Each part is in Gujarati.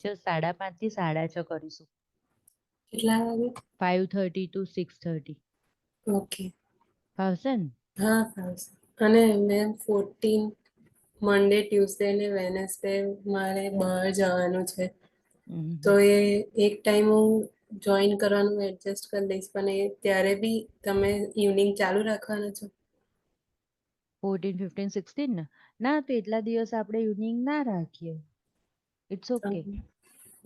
જો 5:30 થી 6:30 કરીશું. કેટલા વાગે? 5:30 to 6:30. ઓકે. ફાવશે ને? હા ફાવશે. અને મેમ 14 મંડે ટ્યુઝડે ને વેનસડે મારે બહાર જવાનું છે, તો એ એક ટાઈમ હું જોઈન કરવાનું એડજસ્ટ કરી દઈશ, પણ એ ત્યારે બી તમે ઇવનિંગ ચાલુ રાખવાના છો? 14, 15, 16 ને? ના, તો એટલા દિવસ આપણે ઇવનિંગ ના રાખીએ. It's okay. ઓકે.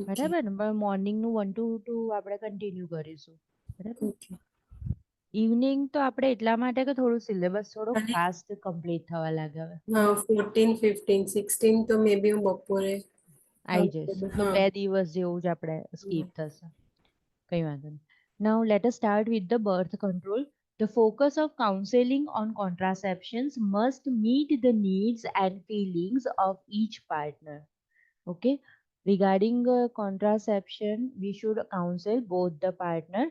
બરાબર ને? પણ મોર્નિંગનું 1 to 2 આપણે કન્ટિન્યુ કરીશું. બરાબર? ઓકે. ઇવનિંગ તો આપણે એટલા માટે કે થોડું સિલેબસ થોડો અને ફાસ્ટ કમ્પ્લીટ થવા લાગે હવે. 14, 15, 16 તો મે બી હું બપોરે આવી જઈશ તો હા 2 દિવસ જેવું જ આપણે સ્કીપ થશે. કઈ વાંધો નહીં. Now let us start with the birth control. The focus of counseling on contraceptions must meet the needs and feelings of each partner. Okay. Regarding contraception, we should counsel both the partner.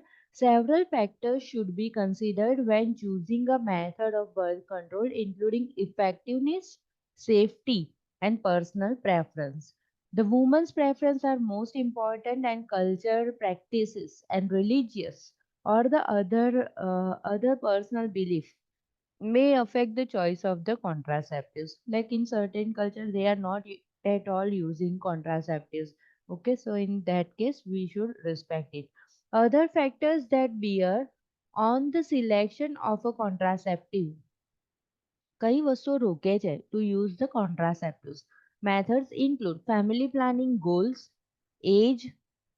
Several factors should be considered when choosing a method of birth control, including effectiveness, safety, and personal preference. The woman's preference are most important, and culture, practices, and religious or the other personal belief may affect the choice of the contraceptives. Like in certain cultures, they are not at all using contraceptives. Okay, so in that case, we should respect it. Other factors that bear on the selection of a contraceptive. કઈ વસ્તુઓ રોકે છે to use the contraceptives? Methods include family planning goals, age,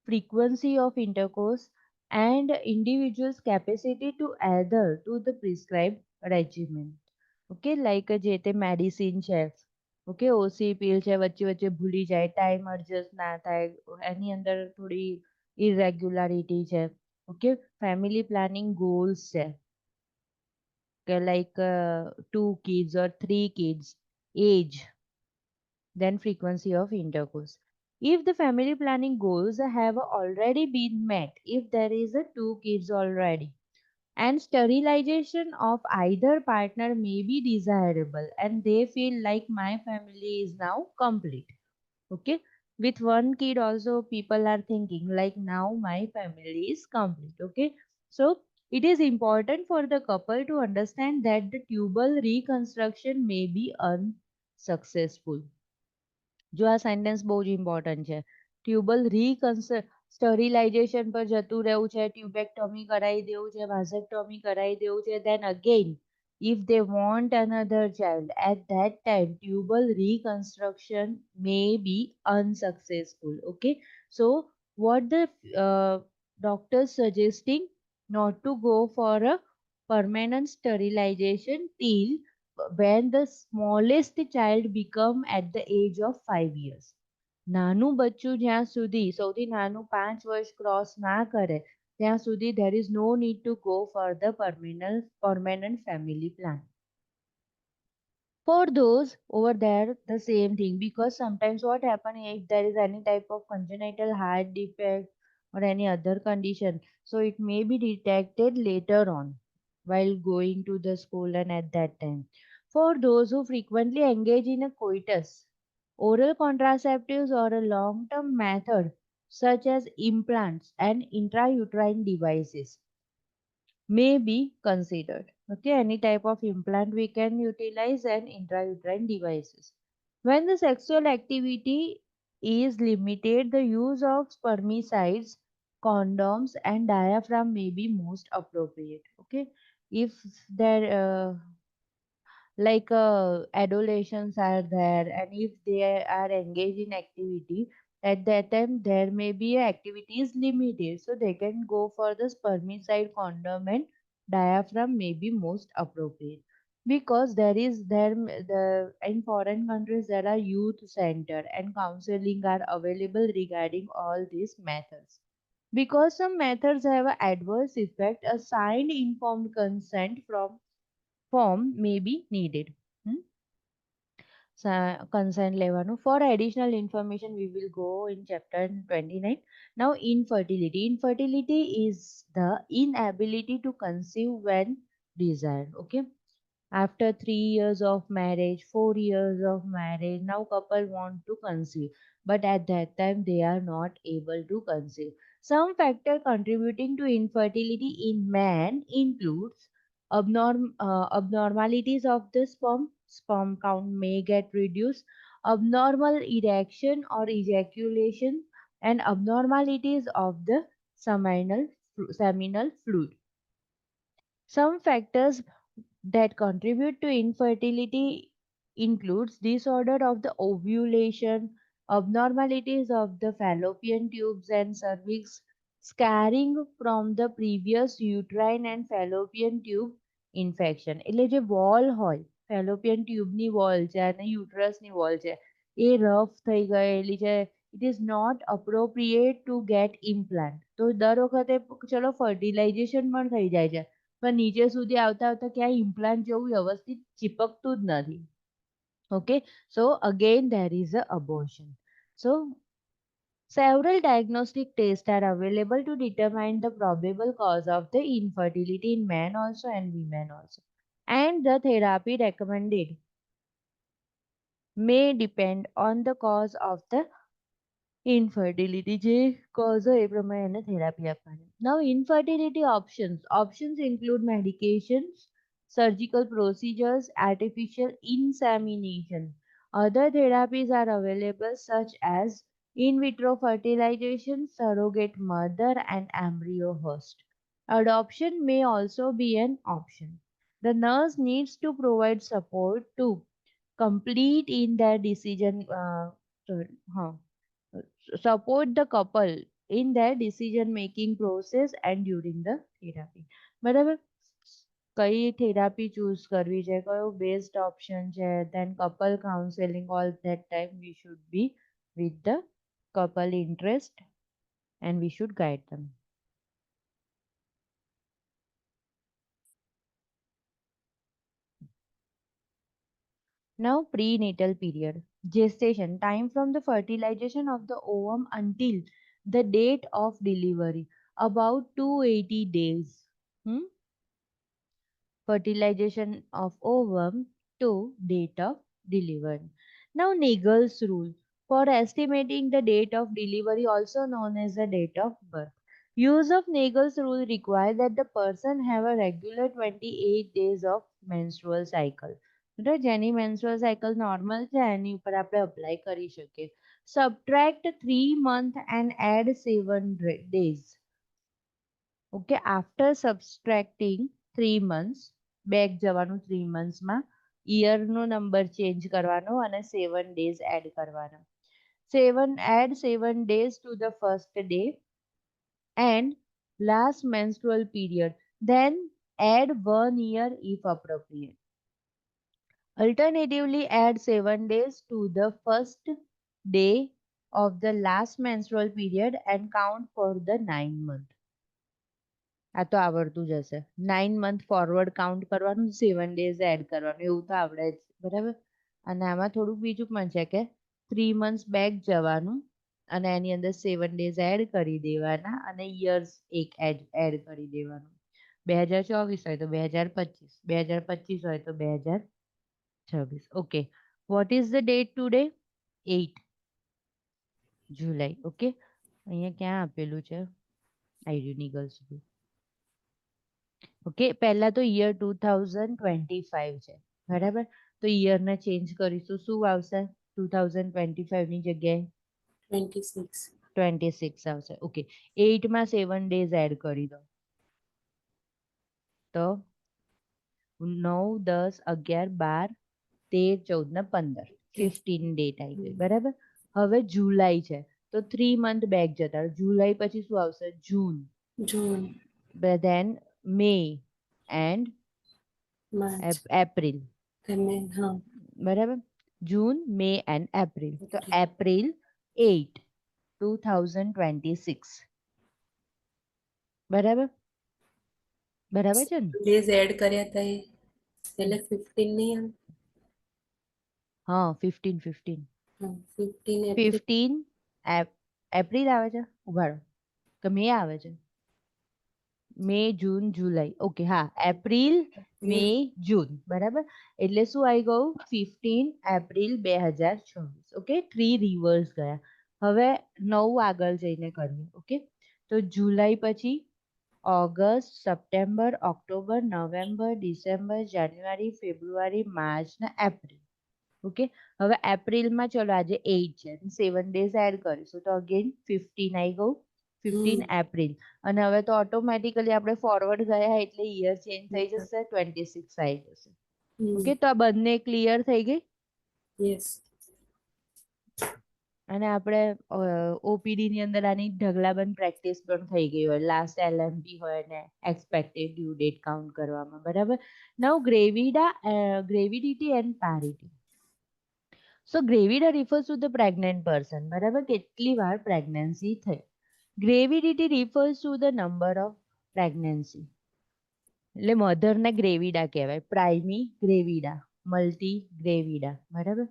frequency of intercourse, and individual's capacity to adhere to the prescribed regimen. Okay, like જે તે મેડિસિન છે, ઓકે, ઓસી પીલ છે, વચ્ચે વચ્ચે ભૂલી જાય, ટાઈમ એડજસ્ટ ના થાય, એની અંદર થોડી ઇરેગ્યુલારિટી છે. ઓકે, ફેમિલી પ્લાનિંગ ગોલ્સ છે, like 2 kids or 3 kids, age, then frequency of intercourse. If the family planning goals have already been met, if there is a 2 kids already, and sterilization of either partner may be desirable, and they feel like my family is now complete. Okay, with 1 kid also people are thinking like now my family is complete. Okay, so it is important for the couple to understand that the tubal reconstruction may be unsuccessful. જો આ સેન્ટેન્સ બહુ જ ઇમ્પોર્ટન્ટ છે. ટ્યુબલ સ્ટરીલાઇઝેશન પર જતું રહેવું છે, ટ્યુબેક્ટોમી કરાવી દેવું છે, વાઝેક્ટોમી કરાવી દેવું છે, then again if they want another child at that time tubal reconstruction may be unsuccessful. Okay, so what the doctors suggesting not to go for a permanent sterilization till when the smallest child become at the age of 5 years. નાનું બચ્ચું જ્યાં સુધી સૌથી નાનું 5 વર્ષ ક્રોસ ના કરે ત્યાં સુધી there is no need to go for the permanent family plan. For those over there, the same thing, because sometimes what happen if there is any type of congenital heart defect or any other condition, so it may be detected later on while going to the school and at that time. For those who frequently engage in a coitus, oral contraceptives or a long-term method such as implants and intrauterine devices may be considered. Okay, any type of implant we can utilize and intrauterine devices. When the sexual activity is limited, the use of spermicides, condoms, and diaphragm may be most appropriate. Okay, if there adolescents are there and if they are engaged in activity, at that time there may be activities limited, so they can go for the spermicide, condom, and diaphragm may be most appropriate, because the in foreign countries there are youth center and counseling are available regarding all these methods. Because some methods have a adverse effect, a signed informed consent from form may be needed. Hmm? Consent લેવાનું. For additional information, we will go in chapter 29. Now, infertility. Infertility is the inability to conceive when desired. Okay. After 3 years of marriage, 4 years of marriage, now couple want to conceive, but at that time they are not able to conceive. Some factor contributing to infertility in man includes abnormalities of the sperm count may get reduced, abnormal erection or ejaculation, and abnormalities of the seminal fluid. Some factors that contribute to infertility includes disorder of the ovulation, abnormalities of the fallopian tubes and cervix, scarring from the previous uterine and fallopian tube infection. એટલે જે વોલ હોય fallopian tube ની વોલ છે અને uterus ની વોલ છે એ રફ થઈ ગયેલી છે. It is not appropriate to get implant. તો દર વખતે ચલો fertilization પણ થઈ જાય છે પણ નીચે સુધી આવતા આવતા ક્યાંય ઇમ્પ્લાન્ટ જેવું વ્યવસ્થિત ચીપકતું જ નથી. Okay, so again there is a abortion. So several diagnostic tests are available to determine the probable cause of the infertility in men also and women also, and the therapy recommended may depend on the cause of the infertility જે cause હોય એ પ્રમાણે એને therapy આપવાની. Now infertility options include medications, surgical procedures, artificial insemination. Other therapies are available such as in vitro fertilization, surrogate mother and embryo host. Adoption may also be an option. The nurse needs to provide support to complete in their decision support the couple in their decision making process and during the therapy. બરાબર, કઈ થેરાપી ચૂઝ કરવી છે, કયો બેસ્ટ ઓપ્શન છે, then couple counseling, all that time we should be with the couple interest and we should guide them. Now prenatal period, gestation, time from the fertilization of the ovum until the date of delivery, about 280 days. Fertilization of ovum to date of delivery. Now Nagel's rule for estimating the date of delivery, also known as the date of birth. Use of Nagel's rule requires that the person have a regular 28 days of menstrual cycle. જેની menstrual cycle normal છે એની ઉપર આપણે apply કરી શકીએ. Subtract 3 months and add 7 days. Okay, after subtracting 3 months, back જવાનું 3 મંથ્સમાં, યરનો નંબર ચેન્જ કરવાનો અને 7 ડેઝ એડ કરવાના. 7 days to the first day and last menstrual period, then add 1 year if appropriate. Alternatively, add 7 days to the first day of the last menstrual period and count for the 9 month. આ તો આવડતું જ હશે. 9 month ફોરવર્ડ કાઉન્ટ કરવાનું, 7 days એડ કરવાનું, એવું તો આવડે જ, બરાબર. અને આમાં થોડુંક બીજું પણ છે કે 3 months બેક જવાનું અને એની અંદર 7 days એડ કરી દેવાના અને યર્સ એક એડ કરી દેવાનું. 2024 હોય તો 2025, 2025 હોય તો 2026. Okay, what is the date today? 8 July. Okay, અહીંયા ક્યાં આપેલું છે? આઈડી નીગલ્સ. ઓકે, પહેલા તો યર 2025 છે, બરાબર. તો યરને ચેન્જ કરીશું, શું આવશે? 2025 ની જગ્યાએ 26 આવશે. ઓકે, 8 માં 7 days એડ કરી દો તો 9, 10, 11, 12, 13, 14 ને 15, 15 ડેટ આવી ગઈ, બરાબર. હવે જુલાઈ છે તો 3 month બેક જતા, જુલાઈ પછી શું આવશે? જૂન. then May and April. બરાબર, જૂન, મે and April. તો April 8, 2026. બરાબર, બરાબર છે ને? ડેઝ એડ કર્યા હતા એટલે 15 નહીં આવે? હા, 15 એપ્રિલ આવે છે. ઉભાડો, કે મે આવે છે? મે, જૂન, જુલાઈ. ઓકે, હા, એપ્રિલ, મે, જૂન. બરાબર. એટલે શું આવી ગયું? 15 એપ્રિલ 2026. ઓકે, 3 રિવર્સ ગયા. હવે 9 આગળ જઈને કરીએ. ઓકે, તો જુલાઈ પછી August, September, October, November, December, January, February, March ને એપ્રિલ. ઓકે, હવે એપ્રિલમાં ચલો આજે 8 છે, 7 ડેઝ એડ કરીશું તો અગેન 15 આવી ગયું. 15 એપ્રિલ. અને હવે તો ઓટોમેટિકલી આપણે ફોરવર્ડ ગયા એટલે યર ચેન્જ થઈ જશે, 26 આવી જશે. ઓકે, તો આ બંને ક્લિયર થઈ ગઈ. યસ. અને આપણે ઓપીડી ની અંદર આની ઢગલાબંધ પ્રેક્ટિસ પણ થઈ ગઈ હોય, લાસ્ટ એલએમપી હોય ને એક્સપેક્ટેડ ડ્યુ ડેટ કાઉન્ટ કરવામાં. બરાબર. Now gravidity and parity. So gravida refers to the pregnant person. બરાબર, કેટલી વાર પ્રેગ્નન્સી થઈ. ગ્રેવિડિટી refers to the number of pregnancy. એટલે મધરને ગ્રેવિડા કહેવાય. Primigravida, multigravida. બરાબર.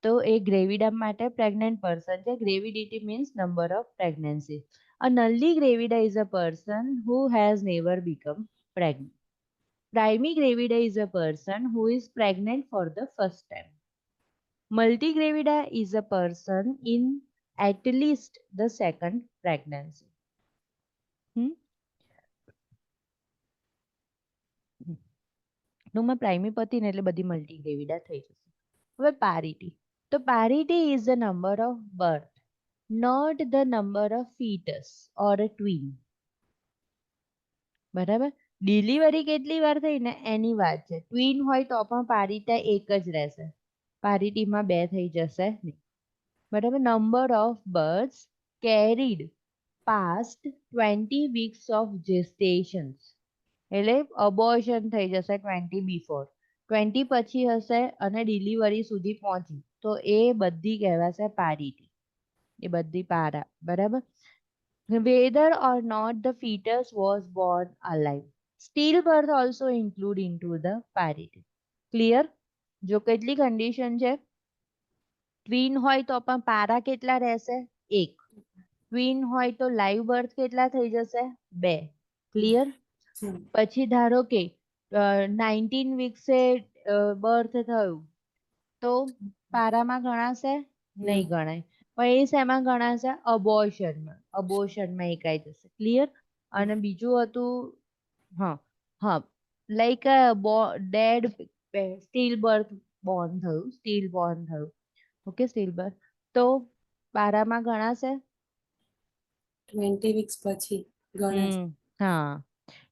તો એ ગ્રેવિડા માટે પ્રેગ્નન્ટ પર્સન છે. Gravidity means number of pregnancy. A nulli gravida is a person who has never become pregnant. Primi gravida is a person who is pregnant for the first time. Multigravida is a person in at least the second pregnancy. ટૂંકમાં પ્રાઇમી પતિ ને એટલે બધી મલ્ટીગ્રેવિડા થઈ જશે. હવે પારિટી. તો પારિટી is the number of birth, not the number of fetus or a twin. બરાબર. ડિલિવરી કેટલી વાર થઈ ને એની વાત છે. ટ્વિન હોય તો પણ પારિટા એક જ રહેશે, પારિટીમાં બે થઈ જશે નહીં. બરાબર. Number of births carried past 20 weeks of gestations. એટલે અબોર્શન થઈ જશે 20 બિફોર, 20 પછી હશે અને ડિલિવરી સુધી પહોંચી તો એ બધી કહેવાશે પારિટી. એ બધી પારા. બરાબર. Whether or not the fetus was born alive. Stillbirth also include into the parity. Clear? જો કેટલી કન્ડિશન છે? ટ્વીન હોય તો પણ પારા કેટલા રહેશે? એક. ટ્વીન હોય તો લાઈવ બર્થ કેટલા થઈ જશે? બે. ક્લિયર? પછી ધારો કે 19 વીક્સે બર્થ થયું તો પારામાં ગણાશે? નહીં ગણાય. પણ એ શેમાં ગણાશે? અબોર્શનમાં. અબોર્શનમાં એકાઈ જશે. ક્લિયર? અને બીજું હતું, હા હા, like dead still birth born થયું, સ્ટીલ બોર્ન થયું. ઓકે, સ્ટીલ બર્થ તો પારામાં ગણાશે? 20 weeks પછી ગણાશે. હા,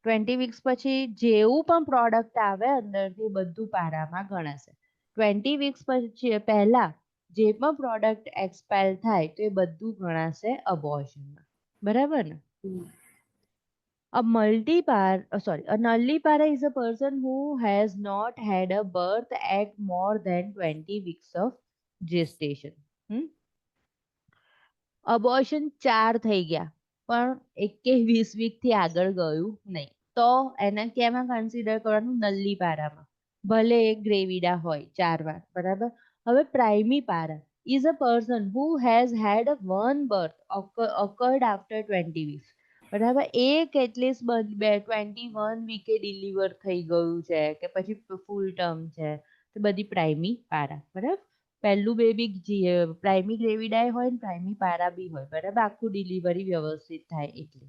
20 વીક્સ પછી જેવું પણ પ્રોડક્ટ આવે અંદરથી બધું પારામાં ગણાશે. 20 વીક્સ પછી પહેલા જે પણ પ્રોડક્ટ એક્સપાયર થાય તો એ બધું ગણાશે અબોર્શનમાં. બરાબર ને? A nullipara is a person who has not had a birth at more than 20 weeks of gestation. Abortion 4 થઈ ગયા પણ 21 વીક થી આગળ ગયું નહીં તો એને કેમાં કન્સિડર કરવાનું? નલ્લીપારામાં. ભલે એક ગ્રેવિડા હોય 4 વાર. બરાબર. હવે પ્રાઇમી પારા is a person who has had one birth occurred after 20 weeks. બરાબર. એક એટલીસ્ટ 21 વીકે ડિલિવર થઈ ગયું છે કે પછી ફૂલ ટર્મ છે તો બધી પ્રાઇમી પારા. બરાબર. પહેલું બેબી પ્રાઇમી ગ્રેવિડાય હોય ને પ્રાઇમી પારા બી હોય. બરાબર. આખું ડિલિવરી વ્યવસ્થિત થાય એટલે.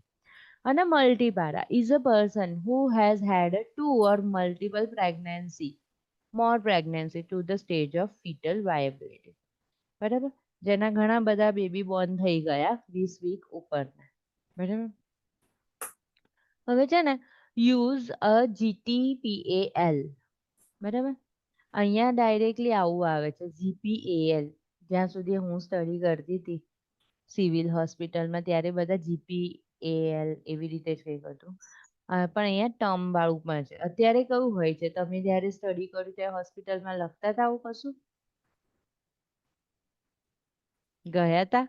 અને multipara is a person who has had 2 or multiple more pregnancy to the stage of fetal viability. બરાબર. જેના ઘણા બધા બેબી બોર્ન થઈ ગયા 20 વીક ઉપરના. બરાબર. હવે છે ને યુઝ અ GTPAL. બરાબર. અહીંયા ડાયરેક્ટલી આવું આવે છે GPAL. જ્યાં સુધી હું સ્ટડી કરતી હતી સિવિલ હોસ્પિટલમાં ત્યારે બધા GPAL એવી રીતે જ કંઈક હતું. પણ અહીંયા ટર્મ વાળું પણ છે. અત્યારે કયું હોય છે? તમે જ્યારે સ્ટડી કર્યું ત્યારે હોસ્પિટલમાં લખતા હતા આવું કશું? ગયા તા?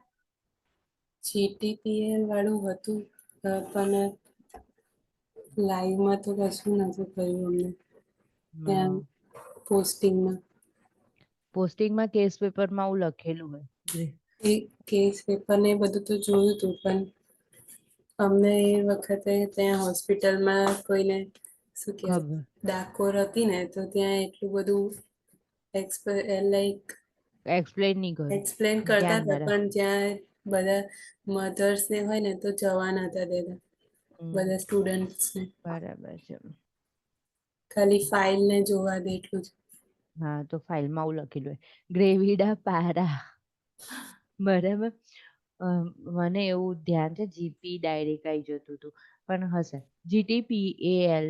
GTPL વાળું હતું પણ લાઈવમાં તો કશું નથી કર્યું અમને. ત્યાં પોસ્ટિંગમાં કેસ પેપરમાં આવું લખેલું હોય. એ કેસ પેપર ને બધું તો જોયું હતું પણ અમને એ વખતે ત્યાં હોસ્પિટલમાં કોઈને શું કહેવાય ખબર ડાકોર હતી ને, તો ત્યાં એટલું બધું લાઈક એક્સપ્લેન નહીં કરું, એક્સપ્લેન કરતા ધ્યાન હતા, ના રાખ. પણ જ્યાં બધા મધર્સ ને હોય ને તો જવા નતા દેતા બધા સ્ટુડન્ટ્સ ને, બરાબર છે. ખાલી ફાઇલ ને જોવા દે એટલું જ. હા, તો ફાઇલમાં આવું લખેલું હોય, ગ્રેવિડા પારા. બરાબર. મને એવું ધ્યાન છે જીપી ડાયરેક્ટ આવી જતું હતું, પણ હશે. GTPAL,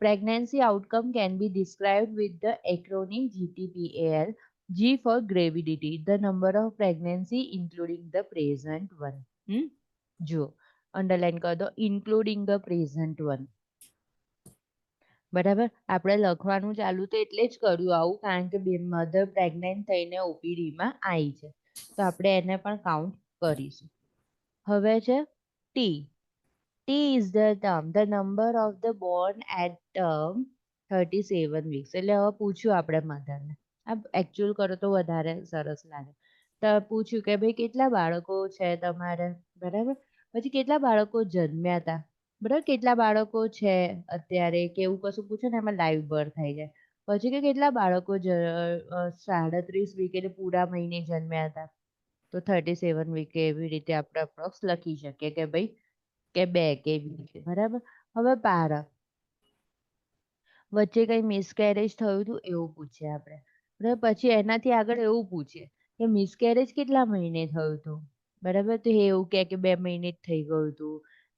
pregnancy outcome can be described with the acronym GTPAL. G for gravidity, the number of pregnancy including the present one. જો અંડરલાઈન કરી દો, including the present one. બરાબર. આપણે લખવાનું ચાલુ તો એટલે જ કર્યું આવું, કારણ કે મધર પ્રેગ્નેન્ટ થઈને ઓપીડીમાં આવી છે, તો આપણે એને પણ કાઉન્ટ કરીશું. હવે છે T. T is the term, the number of the born at term 37 weeks. એટલે હવે પૂછ્યું આપણે મધરને, આ એકચ્યુઅલ કરો તો વધારે સરસ લાગે. તો પૂછ્યું કે ભાઈ કેટલા બાળકો છે તમારે, બરાબર. પછી કેટલા બાળકો જન્મ્યા હતા, બરાબર. કેટલા બાળકો છે અત્યારે, કે એવું કશું પૂછે ને એમાં લાઈવ બર્થ થઈ જાય. પછી કે કેટલા બાળકો 37 વીક એટલે પૂરા મહિને જન્મ્યા હતા, તો 37 વીકે એવી રીતે આપણે અપ્રોક્સ લખી શકીએ કે ભાઈ કે 2 કે એવી રીતે, બરાબર. હવે પારા વચ્ચે કઈ મિસકેરેજ થયું હતું એવું પૂછીએ આપણે, બરાબર. પછી એનાથી આગળ એવું પૂછીએ કે મિસકેરેજ કેટલા મહિને થયું હતું, બરાબર. તો એવું કે 2 મહિને જ થઈ ગયું હતું,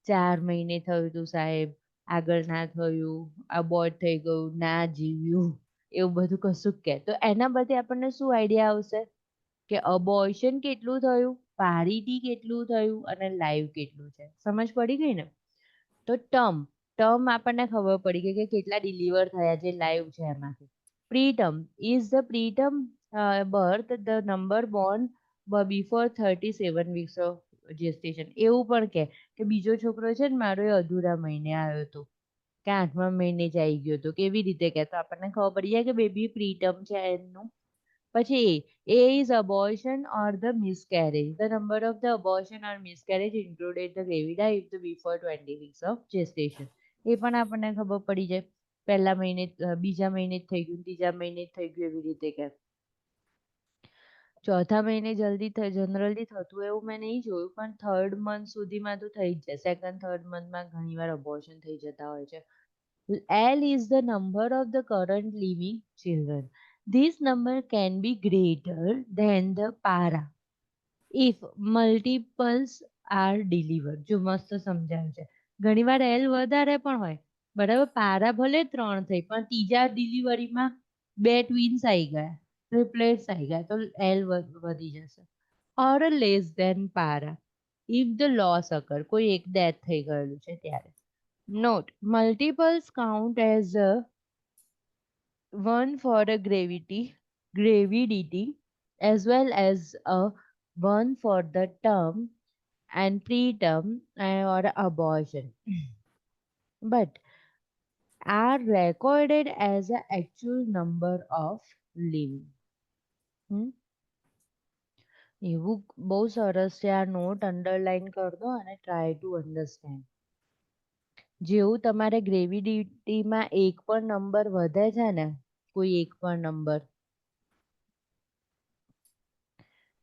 4 મહિને થયું હતું સાહેબ, આગળ ના થયું, અબોર્ટ થઈ ગયું, ના જીવ્યું, એવું બધું કશું કે. તો એના પરથી આપણને શું આઈડિયા આવશે કે અબોર્શન કેટલું થયું, પારિટી કેટલું થયું અને લાઈવ કેટલું છે. સમજ પડી ગઈ ને? તો ટર્મ આપણને ખબર પડી ગઈ કે કેટલા ડિલિવર થયા જે લાઈવ છે એમાંથી. Preterm is the preterm birth the number born before 37 weeks of gestation. એવું પણ કે બીજો છોકરો છે ને મારો એ અધૂરા મહિને આવ્યો હતો, કે 8મા મહિને જ આવી ગયો હતો, કેવી રીતે કે, તો આપણને ખબર પડી જાય કે બેબી પ્રીટર્મ છે એમનું. પછી A is abortion or the miscarriage. The number of the abortion or miscarriage included the gravida if the before 20 weeks of gestation. એ પણ આપણને ખબર પડી જાય, પહેલા મહિને બીજા મહિને જ થઈ ગયું, ત્રીજા મહિને જ થઈ ગયું, એવી રીતે કે. ચોથા મહિને જનરલી થતું એવું મેં નહીં જોયું, પણ 3rd મંથ સુધીમાં તો થઈ જ જાય. 2nd 3rd મંથમાં ઘણીવાર અબોર્શન થઈ જતા હોય છે. L is the number of the current living children. This number can be greater than the para if multiples are delivered. જો મસ્ત સમજાયું છે. ઘણીવાર L વધારે પણ હોય, બરાબર. પારા ભલે 3 થઈ, પણ ત્રીજા ડિલિવરીમાં 2 ટ્વિન્સ આવી ગયા, ટ્રિપલેટ્સ આવી ગયા, તો L વધી જશે. Or less than para if the loss occur. કોઈ એક ડેથ થઈ ગયેલું છે ત્યારે. Note, multiples count as a one for a gravidity as well as a one for the term and preterm or abortion, but are recorded as an actual number of living. એવું બહુ સરસ છે આ નોટ, અંડરલાઈન કર દો અને ટ્રાય ટુ અન્ડરસ્ટેન્ડ. જેવું તમારે ગ્રેવિડિટીમાં એક પણ નંબર વધે છે ને, કોઈ એક પણ નંબર,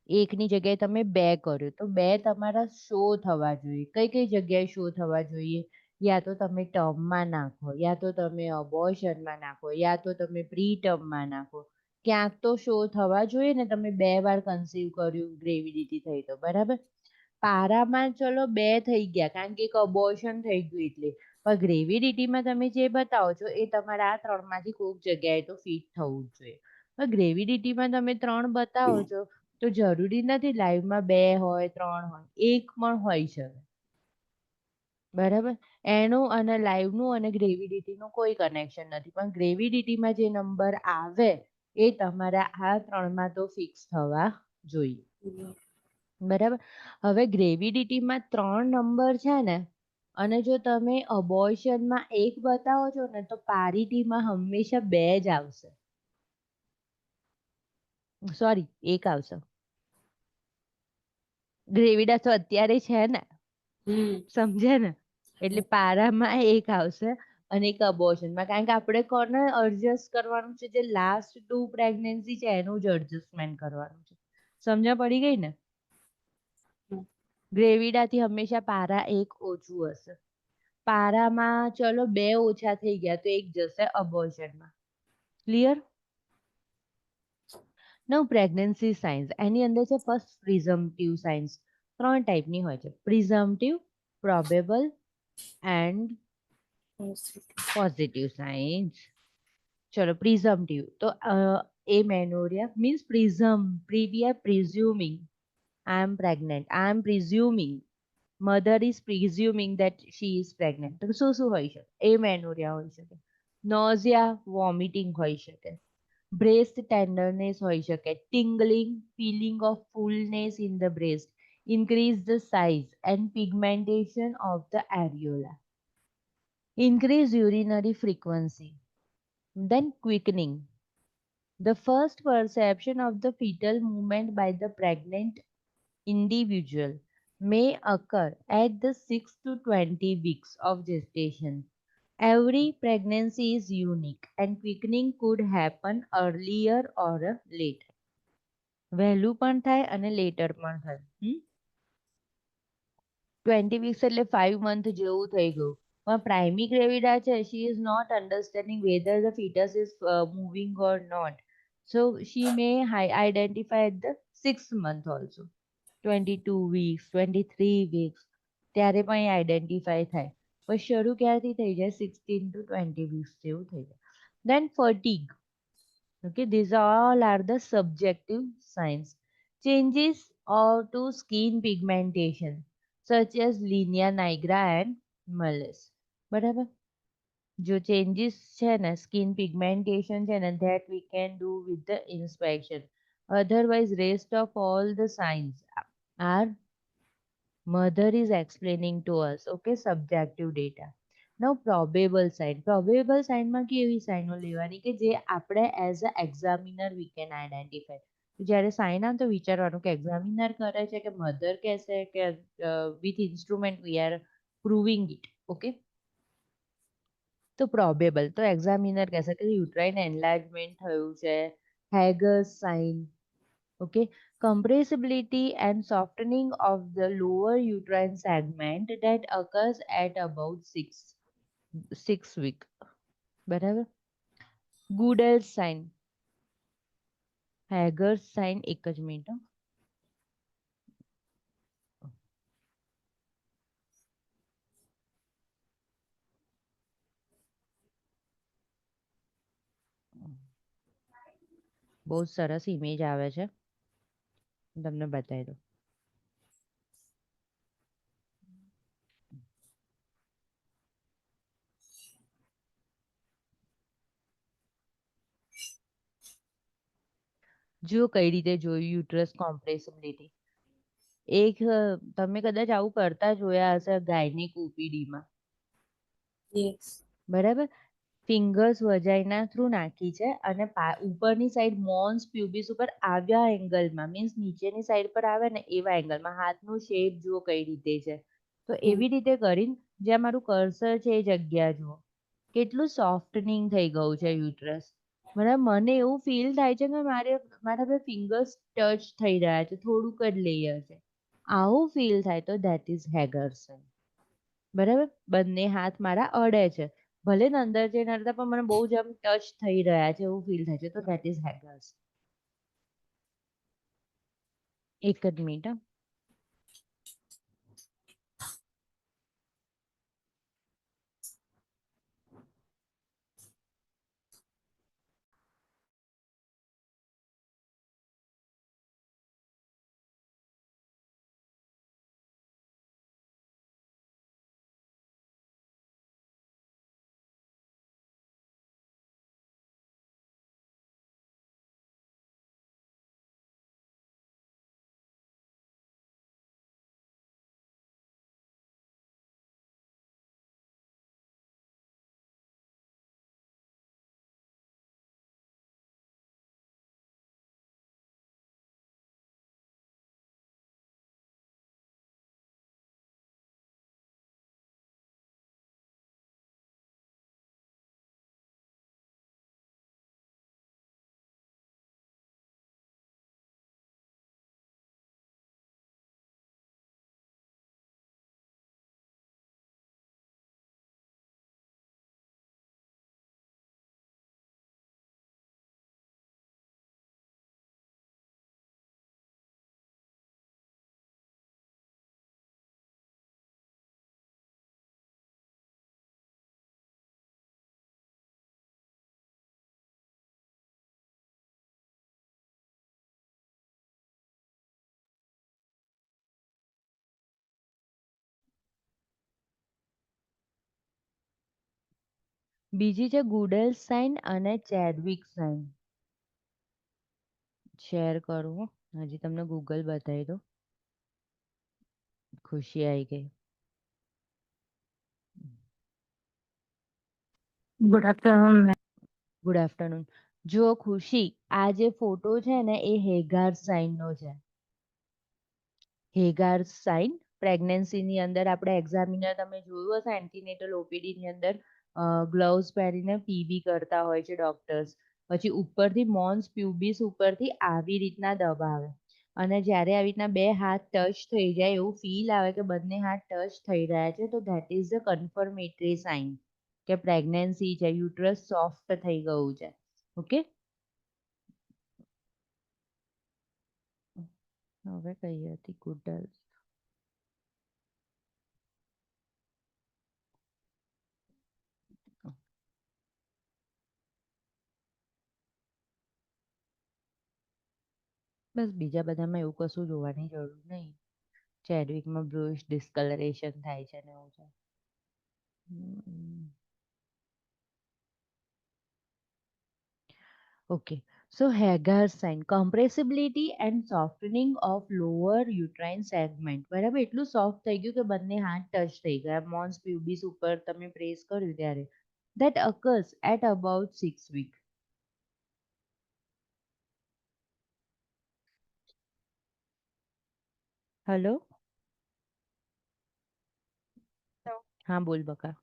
એકની જગ્યાએ તમે 2 કર્યો તો 2 તમારા શો થવા જોઈએ. કઈ કઈ જગ્યાએ શો થવા જોઈએ? યા તો તમે ટર્મમાં નાખો, યા તો તમે અબોર્શનમાં નાખો, યા તો તમે પ્રી ટર્મમાં નાખો. ક્યાંક તો શો થવા જોઈએ ને. તમે 2 વાર કન્સીવ કર્યું, ગ્રેવિડિટી થઈ તો, બરાબર. પારામાં ચલો 2 થઈ ગયા કારણ કે એક અબોર્શન થઈ ગયું એટલે, પણ ગ્રેવિડિટીમાં તમે જે બતાવો છો એ તમારા આ 3માંથી કોઈક જગ્યાએ તો ફિટ થવું જ જોઈએ. પણ ગ્રેવિડિટીમાં તમે 3 બતાવો છો તો જરૂરી નથી લાઈવમાં 2 હોય, 3 હોય, 1 પણ હોઈ શકે, બરાબર. એનું અને લાઈવનું અને ગ્રેવિડિટીનું કોઈ કનેક્શન નથી, પણ ગ્રેવિડિટીમાં જે નંબર આવે એ તમારા આ 3માં તો ફિક્સ થવા જોઈએ, બરાબર. હવે ગ્રેવિડિટીમાં 3 નંબર છે ને, અને જો તમે અબોર્શનમાં 1 બતાવો છો ને તો પારિટીમાં હંમેશા 2 જ આવશે, સોરી 1 આવશે. ગ્રેવિડા તો અત્યારે છે ને, સમજ્યા ને? એટલે પારામાં એક આવશે અને એક અબોર્શનમાં, કારણ કે આપણે કોને એડજસ્ટ કરવાનું છે, જે લાસ્ટ 2 પ્રેગ્નન્સી છે એનું જ એડજસ્ટમેન્ટ કરવાનું છે. સમજ્યા પડી ગઈ ને? ગ્રેવિડાથી હંમેશા પારા એક ઓછું હશે. પારામાં ચલો 2 ઓછા થઈ ગયા તો એક જશે અબોર્શનમાં. ક્લિયર? નવ પ્રેગ્નન્સી સાઇન્સ, એની અંદર છે ફર્સ્ટ પ્રિઝમ્પટિવ સાઇન્સ. 3 ટાઈપની હોય છે: પ્રિઝમ્પટિવ, પ્રોબેબલ એન્ડ પોઝિટિવ સાઇન્સ. ચલો પ્રિઝમ્પટિવ તો એમેનોરિયા means we are presuming I am pregnant. I am presuming. Mother is presuming that she is pregnant. તો શું હોઈ શકે? એમેનોરિયા હોઈ શકે, નોઝિયા, વોમિટિંગ હોઈ શકે, breast tenderness હોઈ શકે, tingling, feeling of fullness in the breast, increase the size and pigmentation of the areola, increase urinary frequency, then quickening. The first perception of the fetal movement by the pregnant individual may occur at the 6 to 20 weeks of gestation. Every pregnancy is unique and quickening could happen earlier or later. વહેલું પણ થાય અને later પણ થાય. 20 weeks એટલે 5 month જેવું થઈ ગયું. પણ પ્રાઇમી ગ્રેવિડા છે, she is not understanding whether the fetus is moving or not. So she may identify at the 6th month also. 22 weeks, 23 weeks, ત્યારે પણ એ આઈડેન્ટિફાય થાય. પણ શરૂ ક્યારથી થઈ જાય? 16 to 20 weeks જેવું થઈ જાય. Then fatigue. Okay, these all are the subjective signs. Changes to skin pigmentation such as linea nigra and malaise. બરાબર? જો changes છે ને, skin pigmentation છે ને, that we can do with the inspection. Otherwise, rest of all the signs are mother is explaining to us. Okay, subjective data. Now probable sign. Probable sign માં કેવી સાઇનો લેવાની કે જે આપણે as a examiner we can identify. જ્યારે સાઇન આવે તો વિચારવાનું કે એક્ઝામિનર કરે છે કે મધર કહેશે કે with instrument we are proving it. Okay, તો પ્રોબેબલ તો એક્ઝામિનર કહેશે કે યુટ્રાઇન એનલાર્જમેન્ટ થયું છે, Hegar's sign. Okay, compressibility and softening of the lower uterine segment that occurs at about 6 week. બરાબર? Goodell's sign, Hager's sign. એક જ મિનિટ. બહુ સરસ ઇમેજ આવે છે, તમને બતાવી દઉં. જો કઈ રીતે જોયું યુટ્રસ કોમ્પ્રેસિબિલિટી. એક તમે કદાચ આવું કરતા જોયા હશે ગાયનિક ઓપીડીમાં. બરાબર? ફિંગર્સ વજાઈના થ્રુ નાખી છે અને ઉપરની સાઈડ મોન્સ પ્યુબિસ ઉપર આવ્યા એંગલમાં, મીન્સ નીચેની સાઈડ પર આવે ને એવા એંગલમાં હાથનું શેપ જુઓ કઈ રીતે છે. તો એવી રીતે કરીને જ્યાં મારું કર્સર છે એ જગ્યા જુઓ કેટલું સોફ્ટનિંગ થઈ ગયું છે યુટ્રસ. બરાબર? મને એવું ફીલ થાય છે કે મારા બે ફિંગર્સ ટચ થઈ રહ્યા છે, થોડુંક જ લેયર છે. આવું ફીલ થાય તો ધેટ ઇઝ હેગર્સન. બરાબર? બંને હાથ મારા અડે છે, ભલે ને અંદર જઈને અડતા પણ મને બહુ જ આમ ટચ થઈ રહ્યા છે એવું ફીલ થાય છે, તો ધેટ ઇઝ હેગર્સ. એક જ મિનિટ. બીજી છે ગુડેલ સાઇન અને ચેડવિક સાઇન. શેર કરું, હજી તમને ગૂગલ બતાવી દો. ખુશી આવી ગઈ. Good afternoon. Good afternoon. જો ખુશી, આ જે ફોટો છે ને એ હેગાર સાઇન નો છે. હેગાર સાઇન પ્રેગ્નન્સીની અંદર આપણે એક્ઝામિનર તમે જોયું હશે એન્ટીનેટલ ઓપીડી ની અંદર ગ્લવ્સ પહેરીને પીવી કરતા હોય છે ડોક્ટર્સ. પછી ઉપરથી મોન્સ પ્યુબિસ ઉપરથી આવી રીતના દબાવે અને જ્યારે આવી રીતના બે હાથ ટચ થઈ જાય એવું ફીલ આવે કે બંને હાથ ટચ થઈ રહ્યા છે તો ધેટ ઇઝ ધ કન્ફર્મેટરી સાઇન કે પ્રેગ્નન્સી છે, યુટ્રસ સોફ્ટ થઈ ગયું છે. ઓકે, હવે કઈ હતી ગુડલ. બસ બીજા બધામાં એવું કશું જોવાની જરૂર નહીં. ચેડવિકમાં બ્લુઇશ ડિસ્કલરેશન થાય છે ને એવું છે. Okay, so Hagar sign, compressibility and softening of lower uterine segment. બરાબર, એટલું સોફ્ટ થઈ ગયું કે બંને હાથ ટચ થઈ ગયા. મોન્સ પ્યુબિસ ઉપર તમે પ્રેસ કર્યું ત્યારે. That occurs at about 6 weeks. Hello, હા બોલ બકા.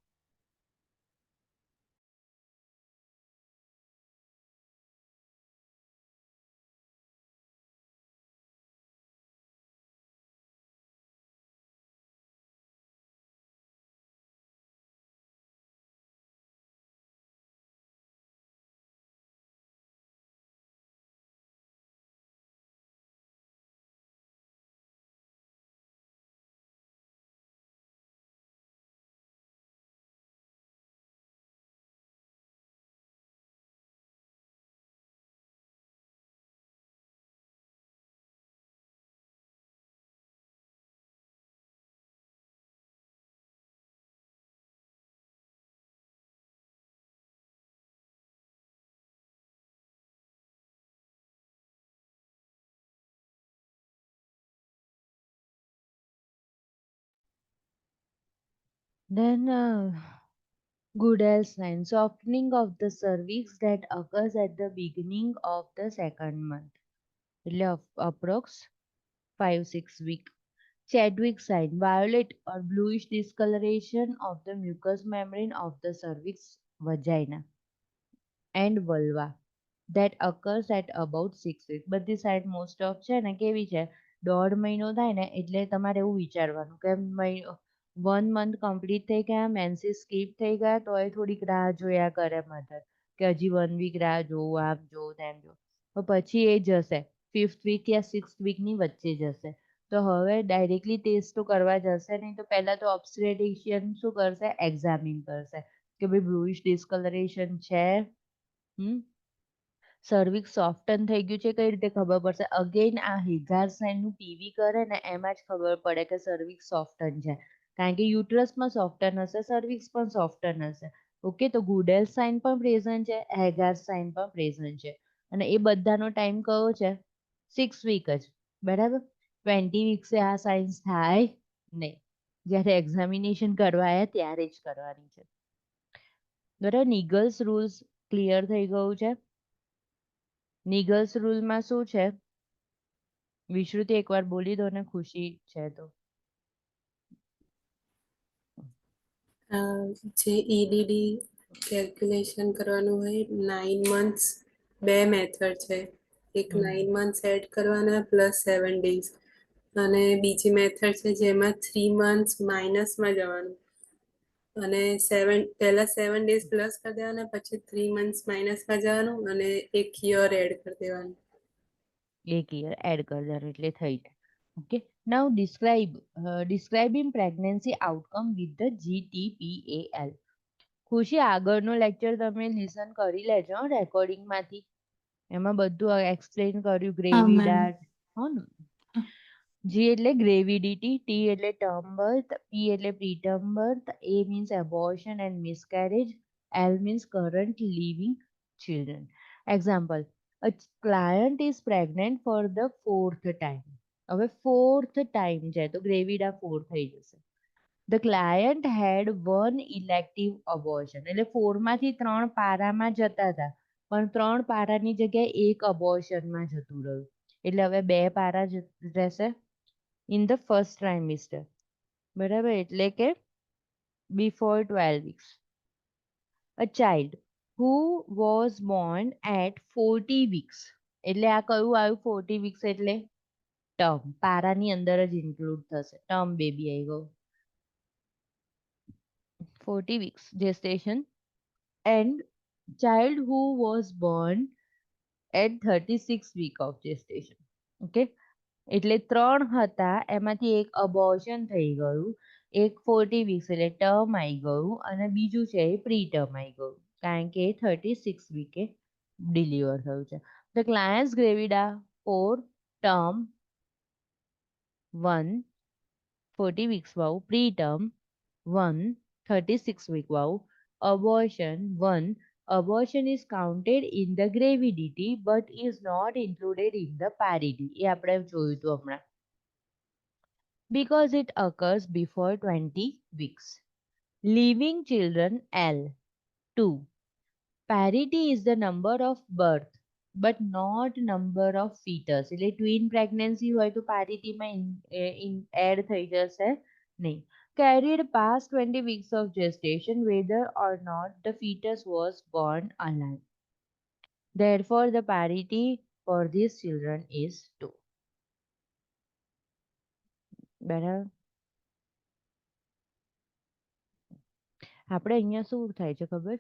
Then Goodell sign, softening of the cervix that occurs at the beginning of the second month. એટલે approx 5-6 week. Chadwick sign, violet or bluish discoloration of the mucous membrane of the cervix, vagina and vulva that occurs at about 6 weeks. બધી સાઈડ મોસ્ટ ઓફ છે ને કેવી છે, 1.5 મહિનો થાય ને એટલે તમારે એવું વિચારવાનું કે 1 મંથ કમ્પ્લીટ થઈ ગયા, મેન્સીસ સ્કીપ થઈ ગયા તો એ થોડીક રાહ જોયા કરે મધર કે હજી 1 વીક રાહ જોવું, આમ જોવું તેમ જોવું. તો પછી એ જશે 5th વીક યા 6th વીકની વચ્ચે જશે. તો હવે ડાયરેક્ટલી ટેસ્ટ તો કરવા જશે નહીં, તો પહેલા તો ઓબ્સ્ટેટ્રિશિયન શું કરશે, એક્ઝામિન કરશે કે ભાઈ બ્લુઇશ ડિસ્કલરેશન છે, સર્વિક્સ સોફ્ટન થઈ ગયું છે, કઈ રીતે ખબર પડશે? અગેન આ હેગાર સાઇનનું પીવી કરે ને એમાં જ ખબર પડે કે સર્વિક્સ સોફ્ટન છે, કારણ કે યુટ્રસમાં સોફ્ટન હશે, સર્વિક્સ પણ સોફ્ટન હશે. ઓકે, તો ગુડેલ સાઇન પણ પ્રેઝન્ટ છે, હેગાર સાઇન પણ પ્રેઝન્ટ છે અને એ બધાનો ટાઈમ કયો છે, 6 વીક જ. બરાબર, 20 વીક્સે આ સાઇન્સ થાય નહીં, જ્યારે એક્ઝામિનેશન કરવા આવ્યા ત્યારે જ કરવાની છે. બરાબર, નિગલ્સ રૂલ્સ ક્લિયર થઈ ગયું છે. નિગલ્સ રૂલમાં શું છે, વિશ્રુતિ એકવાર બોલી દો ને, ખુશી છે તો. જે ઈડીડી કેલ્ક્યુલેશન કરવાનું હોય 9 મંથ્સ, બે મેથડ છે. એક 9 મંથ્સ એડ કરવાના પ્લસ 7 ડેઝ અને બીજી મેથડ છે જેમાં 3 મંથ્સ માઇનસમાં જવાનું અને પહેલા 7 ડેઝ પ્લસ કરી દેવાના, પછી 3 મંથ્સ માઇનસમાં જવાનું અને 1 યર એડ કરી દેવાનું. 1 યર એડ કરી દેવાનું એટલે થઈ જાય. Okay, now describing pregnancy outcome with the GTPAL. ખુશી, આગળનો લેક્ચર તમે લિસન કરી લેજો રેકોર્ડિંગમાંથી, એમાં બધું એક્સપ્લેન કર્યું. ગ્રેવિડાટ, હો ને. G એટલે ગ્રેવિડિટી, T એટલે ટર્મ બર્થ, P એટલે preterm birth, A means abortion and miscarriage, L means current living children. Example, a client is pregnant for the fourth time. હવે fourth time છે તો ગ્રેવિડા 4 થઈ જશે. The client had one elective abortion. એટલે 4 માંથી 3 પારામાં જતા હતા પણ 3 પારાની જગ્યાએ એક અબોર્શનમાં જતું રહ્યું. એટલે હવે 2 પારા રહેશે in the first trimester. બરાબર, એટલે કે before 12 weeks. A child who was born at 40 weeks. એટલે આ કયું આવ્યું 40 weeks એટલે ટર્મ, પારાની અંદર જ ઇન્ક્લુડ થશે, ટર્મ બેબી આવી ગયું. 40 weeks gestation. And child who was born at 36 week of gestation. Okay, એટલે 3 હતા એમાંથી એક અબોર્શન થઈ ગયું, એક 40 weeks એટલે ટર્મ આવી ગયું અને બીજું છે એ પ્રી ટર્મ આવી ગયું કારણ કે 36 વીકે ડિલિવર થયું છે. The client's gravida for term 1 40 weeks વાળું, પ્રી ટર્મ 1 36 week વાળું, abortion 1. Abortion is counted in the gravidity but is not included in the parity. એ આપણે જોયું હતું હમણાં. Because it occurs before 20 weeks. Living children L. 2. Parity is the number of birth but not number of fetus. એટલે twin pregnancy હોય તો parityમાં add થઈ જશે નહીં. Carried past 20 weeks of gestation whether or not the fetus was born alive. Therefore, the parity for these children is 2. બરાબર, આપણે અહીંયા શું થાય છે ખબર?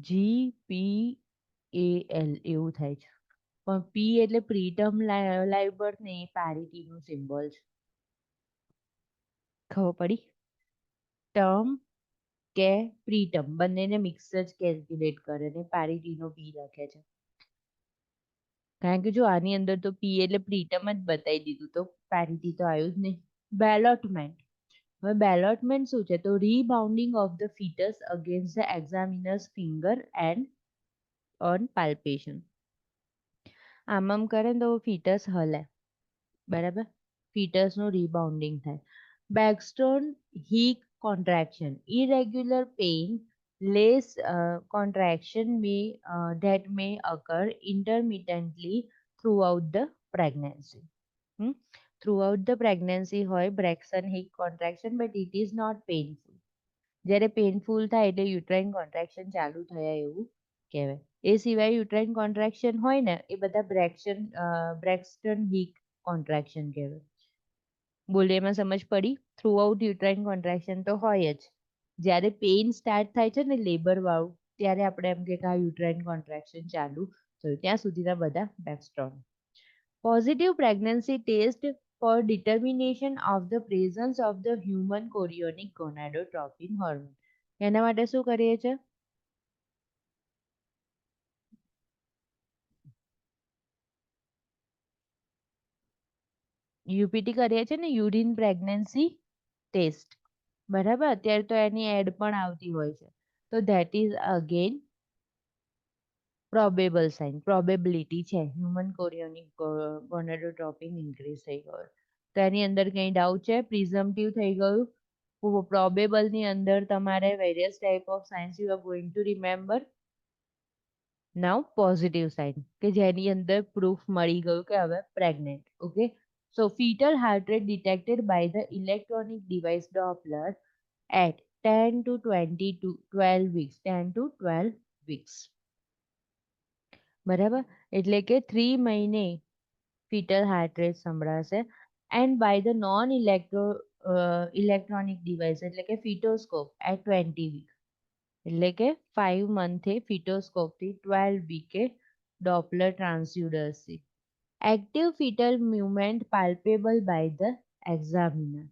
GPAL એવું થાય છે પણ P એટલે પ્રીટર્મ લાઈવ બર્થ ને એ પારિટીનું સિમ્બોલ છે. ખબર પડી? ટર્મ કે પ્રીટર્મ બંનેને મિક્સ જ કેલ્ક્યુલેટ કરે ને પારિટીનો P લખે છે. કારણ કે જો આની અંદર તો P એટલે પ્રીટર્મ જ બતાવી દીધું તો પારિટી તો આવ્યું જ નહીં. બેલોટમેન્ટ. હવે બેલોટમેન્ટ શું છે તો rebounding of the fetus against the examiners finger and on palpation. આમ કરે તો ફીટસ હલે. બરાબર, ફીટસનું રીબાઉન્ડિંગ થાય. Braxton Hicks contraction, irregular pain, less contraction that may occur intermittently throughout the pregnancy. Throughout the pregnancy હોય Braxton Hicks contraction but it is not painful. જ્યારે પેનફુલ થાય એટલે યુટ્રાઇન કોન્ટ્રાક્શન ચાલુ થયા એવું કહેવાય. એ સિવાય યુટ્રાઇન કોન્ટ્રાક્શન હોય ને એ બધા બ્રેક્સ્ટન હિક કોન્ટ્રાક્શન કહેવાય. બોલે એમાં સમજ પડી? થ્રુ આઉટ યુટ્રાઇન કોન્ટ્રાક્શન તો હોય જ. જ્યારે પેઇન સ્ટાર્ટ થાય છે ને લેબર વાળું ત્યારે આપણે એમ કે આ યુટ્રાઇન કોન્ટ્રાક્શન ચાલુ થયું, ત્યાં સુધીના બધા બેકસ્ટોન. Positive pregnancy test for determination of the presence of the human chorionic gonadotropin hormone. એના માટે શું કરીએ છે? યુપીટી કરીએ છે ને, યુરિન પ્રેગ્નન્સી ટેસ્ટ. બરાબર, અત્યારે તો એની એડ પણ આવતી હોય છે. તો that is again probable sign, probability છે હ્યુમન કોરિયોનિક ગોનાડોટ્રોપિન ઇન્ક્રીઝ થઈ ગયો. તો એની અંદર કંઈ ડાઉટ છે? પ્રિઝમ્પટિવ થઈ ગયું. પ્રોબેબલ ની અંદર તમારે various type of signs you are going to remember. Now positive sign કે જેની અંદર પ્રૂફ મળી ગયું કે હવે pregnant. Okay, so fetal heart rate detected by the electronic device Doppler at 10 to 20 to 12 weeks. 10 to 12 weeks. બરાબર, એટલે કે 3 મહિને fetal heart rate સંભળાશે. and by the non electronic device એટલે કે ફિટોસ્કોપ at 20 weeks. એટલે કે 5 મંથે ફિટોસ્કોપ થી 12 VK Doppler transducer. Active fetal movement palpable by the examiner.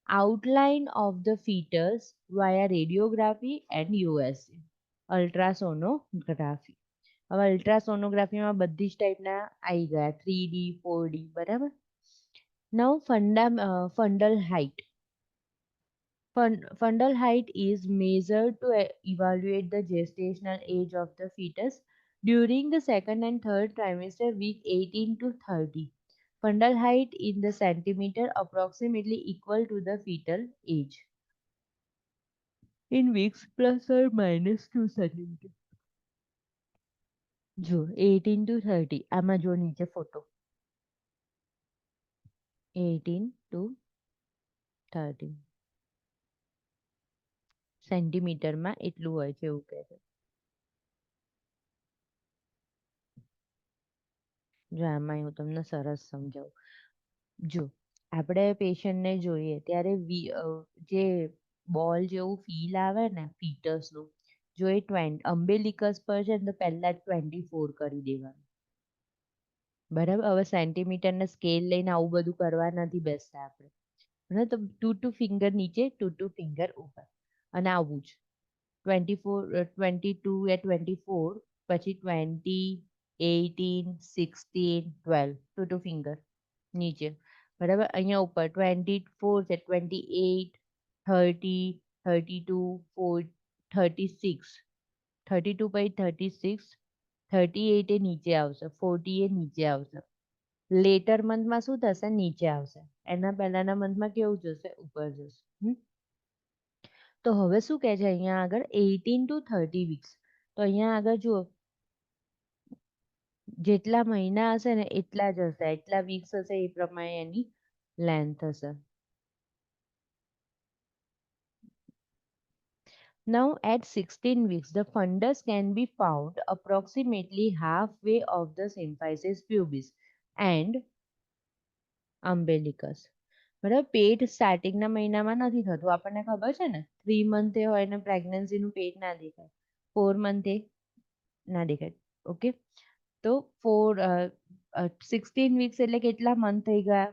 Outline of the fetus via radiography and USG. Ultrasonography. હવે અલ્ટ્રાસોનોગ્રાફીમાં બધી જ ટાઈપના આવી ગયા, 3D 4D. બરાબર. Now fundal height. Fundal height is measured to evaluate the gestational age of the fetus during the second and third trimester, week 18 to 30. Fundal height in the centimeter approximately equal to the fetal age in weeks plus or minus 2 centimeter. જો 18 to 30 આમાં જો નીચે ફોટો 18 to 30 સેન્ટીમીટરમાં એટલું હોય છે એવું કહે છે. જો આમાં હું તમને સરસ સમજાવું. જો આપણે પેશન્ટને જોઈએ ત્યારે જે બોલ જેવું ફીલ આવે ને ફીટસનું, જો એ અમ્બેલિકસ પર છે ને તો પહેલા 24 કરી દેવાનું. બરાબર. હવે સેન્ટીમીટરના સ્કેલ લઈને આવું બધું કરવા નથી બેસતા આપણે. બરાબર. તો 2 ફિંગર નીચે 2 ફિંગર ઉપર અને આવું જ 24 22 या 24 પછી 20 18 16 12 2 ફિંગર નીચે. બરાબર. અહીંયા ઉપર 24 છે 28 30 32 4 36 32 પછી 36 38 એ નીચે આવશે 40 એ નીચે આવશે. લેટર મંથમાં શું થશે? નીચે આવશે. એના પહેલાના મંથમાં કેવું જશે? ઉપર જશે. તો હવે શું કહે છે અહીંયા આગળ 18 to 30 વીક્સ. તો અહીંયા આગળ જુઓ જેટલા મહિના હશે ને એટલા જ હશે, એટલા વીક્સ હશે એ પ્રમાણે એની લેન્થ હશે. Now at 16 weeks, the fundus can be found approximately halfway of the symphysis pubis and umbilicus. બરાબર. પેટ સ્ટાર્ટિંગના મહિનામાં નથી થતું, આપણને ખબર છે ને. 3 મંથે હોય ને પ્રેગ્નન્સીનું પેટ ના દેખાય, 4 મંથે ના દેખાય. ઓકે. તો 16 વીક્સ એટલે કેટલા મંથ થઈ ગયા?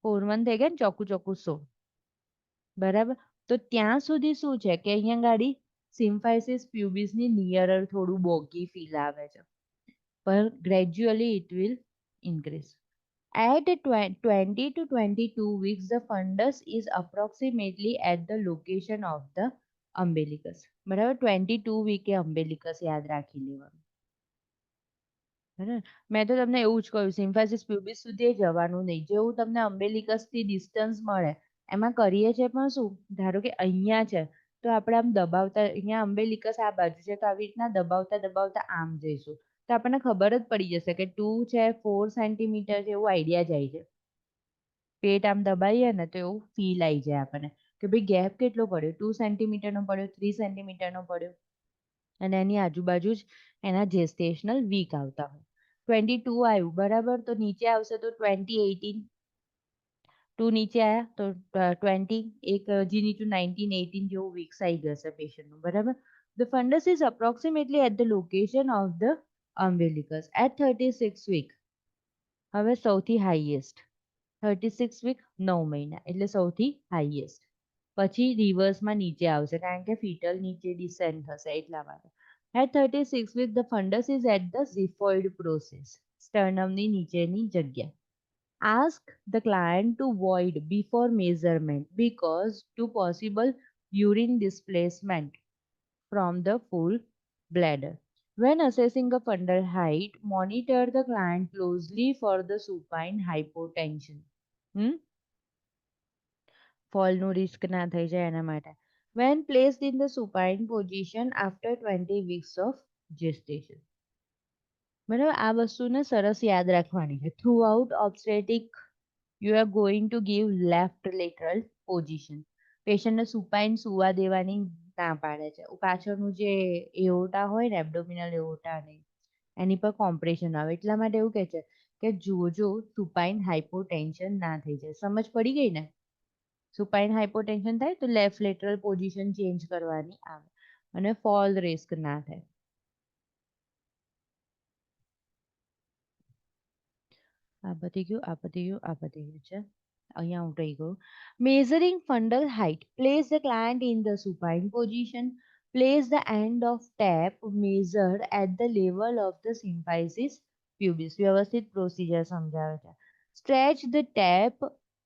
4 મંથ થઈ ગયા ને, ચોખ્ખું ચોખ્ખું 16. બરાબર. તો ત્યાં સુધી શું છે કે અહીંયા ગાડી સિમ્ફાઇસિસ પ્યુબિસની નિયરર થોડું બોગી ફીલ આવે છે, પણ gradually it will increase. At 20 to 22 weeks, the fundus is approximately at the location of the umbilicus. બરાબર. 22 વીકે umbilicus યાદ રાખી લેવાનું. બરાબર. મેં તો તમને એવું જ કહ્યું, સિમ્ફાઇસિસ પ્યુબિસ સુધી જવાનું નહીં. જેવું તમને અમ્બેલિકસથી ડિસ્ટન્સ મળે એમાં કરીએ છે. પણ શું, ધારો કે અહીંયા છે તો આપણે આમ દબાવતા, અહીંયા અમ્બેલિકસ આ બાજુ છે તો આવી રીતના દબાવતા દબાવતા આમ જઈશું તો આપણને ખબર જ પડી જશે કે 2 છે 4 સેન્ટીમીટર છે એવું આઈડિયા જાય છે. પેટ આમ દબાઈએ ને તો એવું ફીલ આવી જાય આપણને કે ભાઈ ગેપ કેટલો પડ્યો, 2 સેન્ટીમીટરનો પડ્યો, 3 સેન્ટીમીટરનો પડ્યો. અને એની આજુબાજુ જ એના જેસ્ટેશનલ વીક આવતા હોય. 22 આવ્યું બરાબર, તો નીચે આવશે તો 20 18 2 નીચે આવ્યા તો 20, એક હજી નીચું 19 18 જેવું વીક્સ આવી જશે પેશન્ટનું. બરાબર. The fundus is approximately at the location of the umbilicus at 36 week. હવે સૌથી હાઈએસ્ટ 36 વીક 9 મહિના એટલે સૌથી હાઈએસ્ટ. પછી રિવર્સમાં નીચે આવશે કારણ કે ફીટલ નીચે ડિસેન્ડ થશે એટલા માટે. At 36 week, the fundus is at the xiphoid process, sternumની નીચેની જગ્યા. Ask the client to void before measurement because to possible urine displacement from the full bladder. When assessing a fundal height, monitor the client closely for the supine hypotension. ફોલનું રિસ્ક ના થઈ જાય એના માટે. When placed in the supine position after 20 weeks of gestation. બરાબર. આ વસ્તુને સરસ યાદ રાખવાની છે. Throughout obstetric you are going to give left lateral position. પેશન્ટને સુપાઈન સુવા દેવાની ના પાડે છે. પાછળનું જે એઓટા હોય ને એબ્ડોમિનલ એઓટા ને એની પર કોમ્પ્રેશન આવે એટલા માટે એવું કહે છે કે જોજો સુપાઈન હાઇપોટેન્શન ના થઈ જાય. સમજ પડી ગઈ ને? સુપાઇન હાઇપોટેન્શન થાય તો લેફ્ટ લેટરલ પોઝિશન ચેન્જ કરવાની આવે અને ફોલ રિસ્ક ના થાય. આ પતી ગયું, આ પતી ગયું, આ પતી ગયું છે. અહીંયા હું રહી ગયું. Measuring fundal height. Place the client in the supine position. Place the end of tap measured at the level of the symphysis pubis. વ્યવસ્થિત પ્રોસિજર સમજાવે છે. Stretch the tap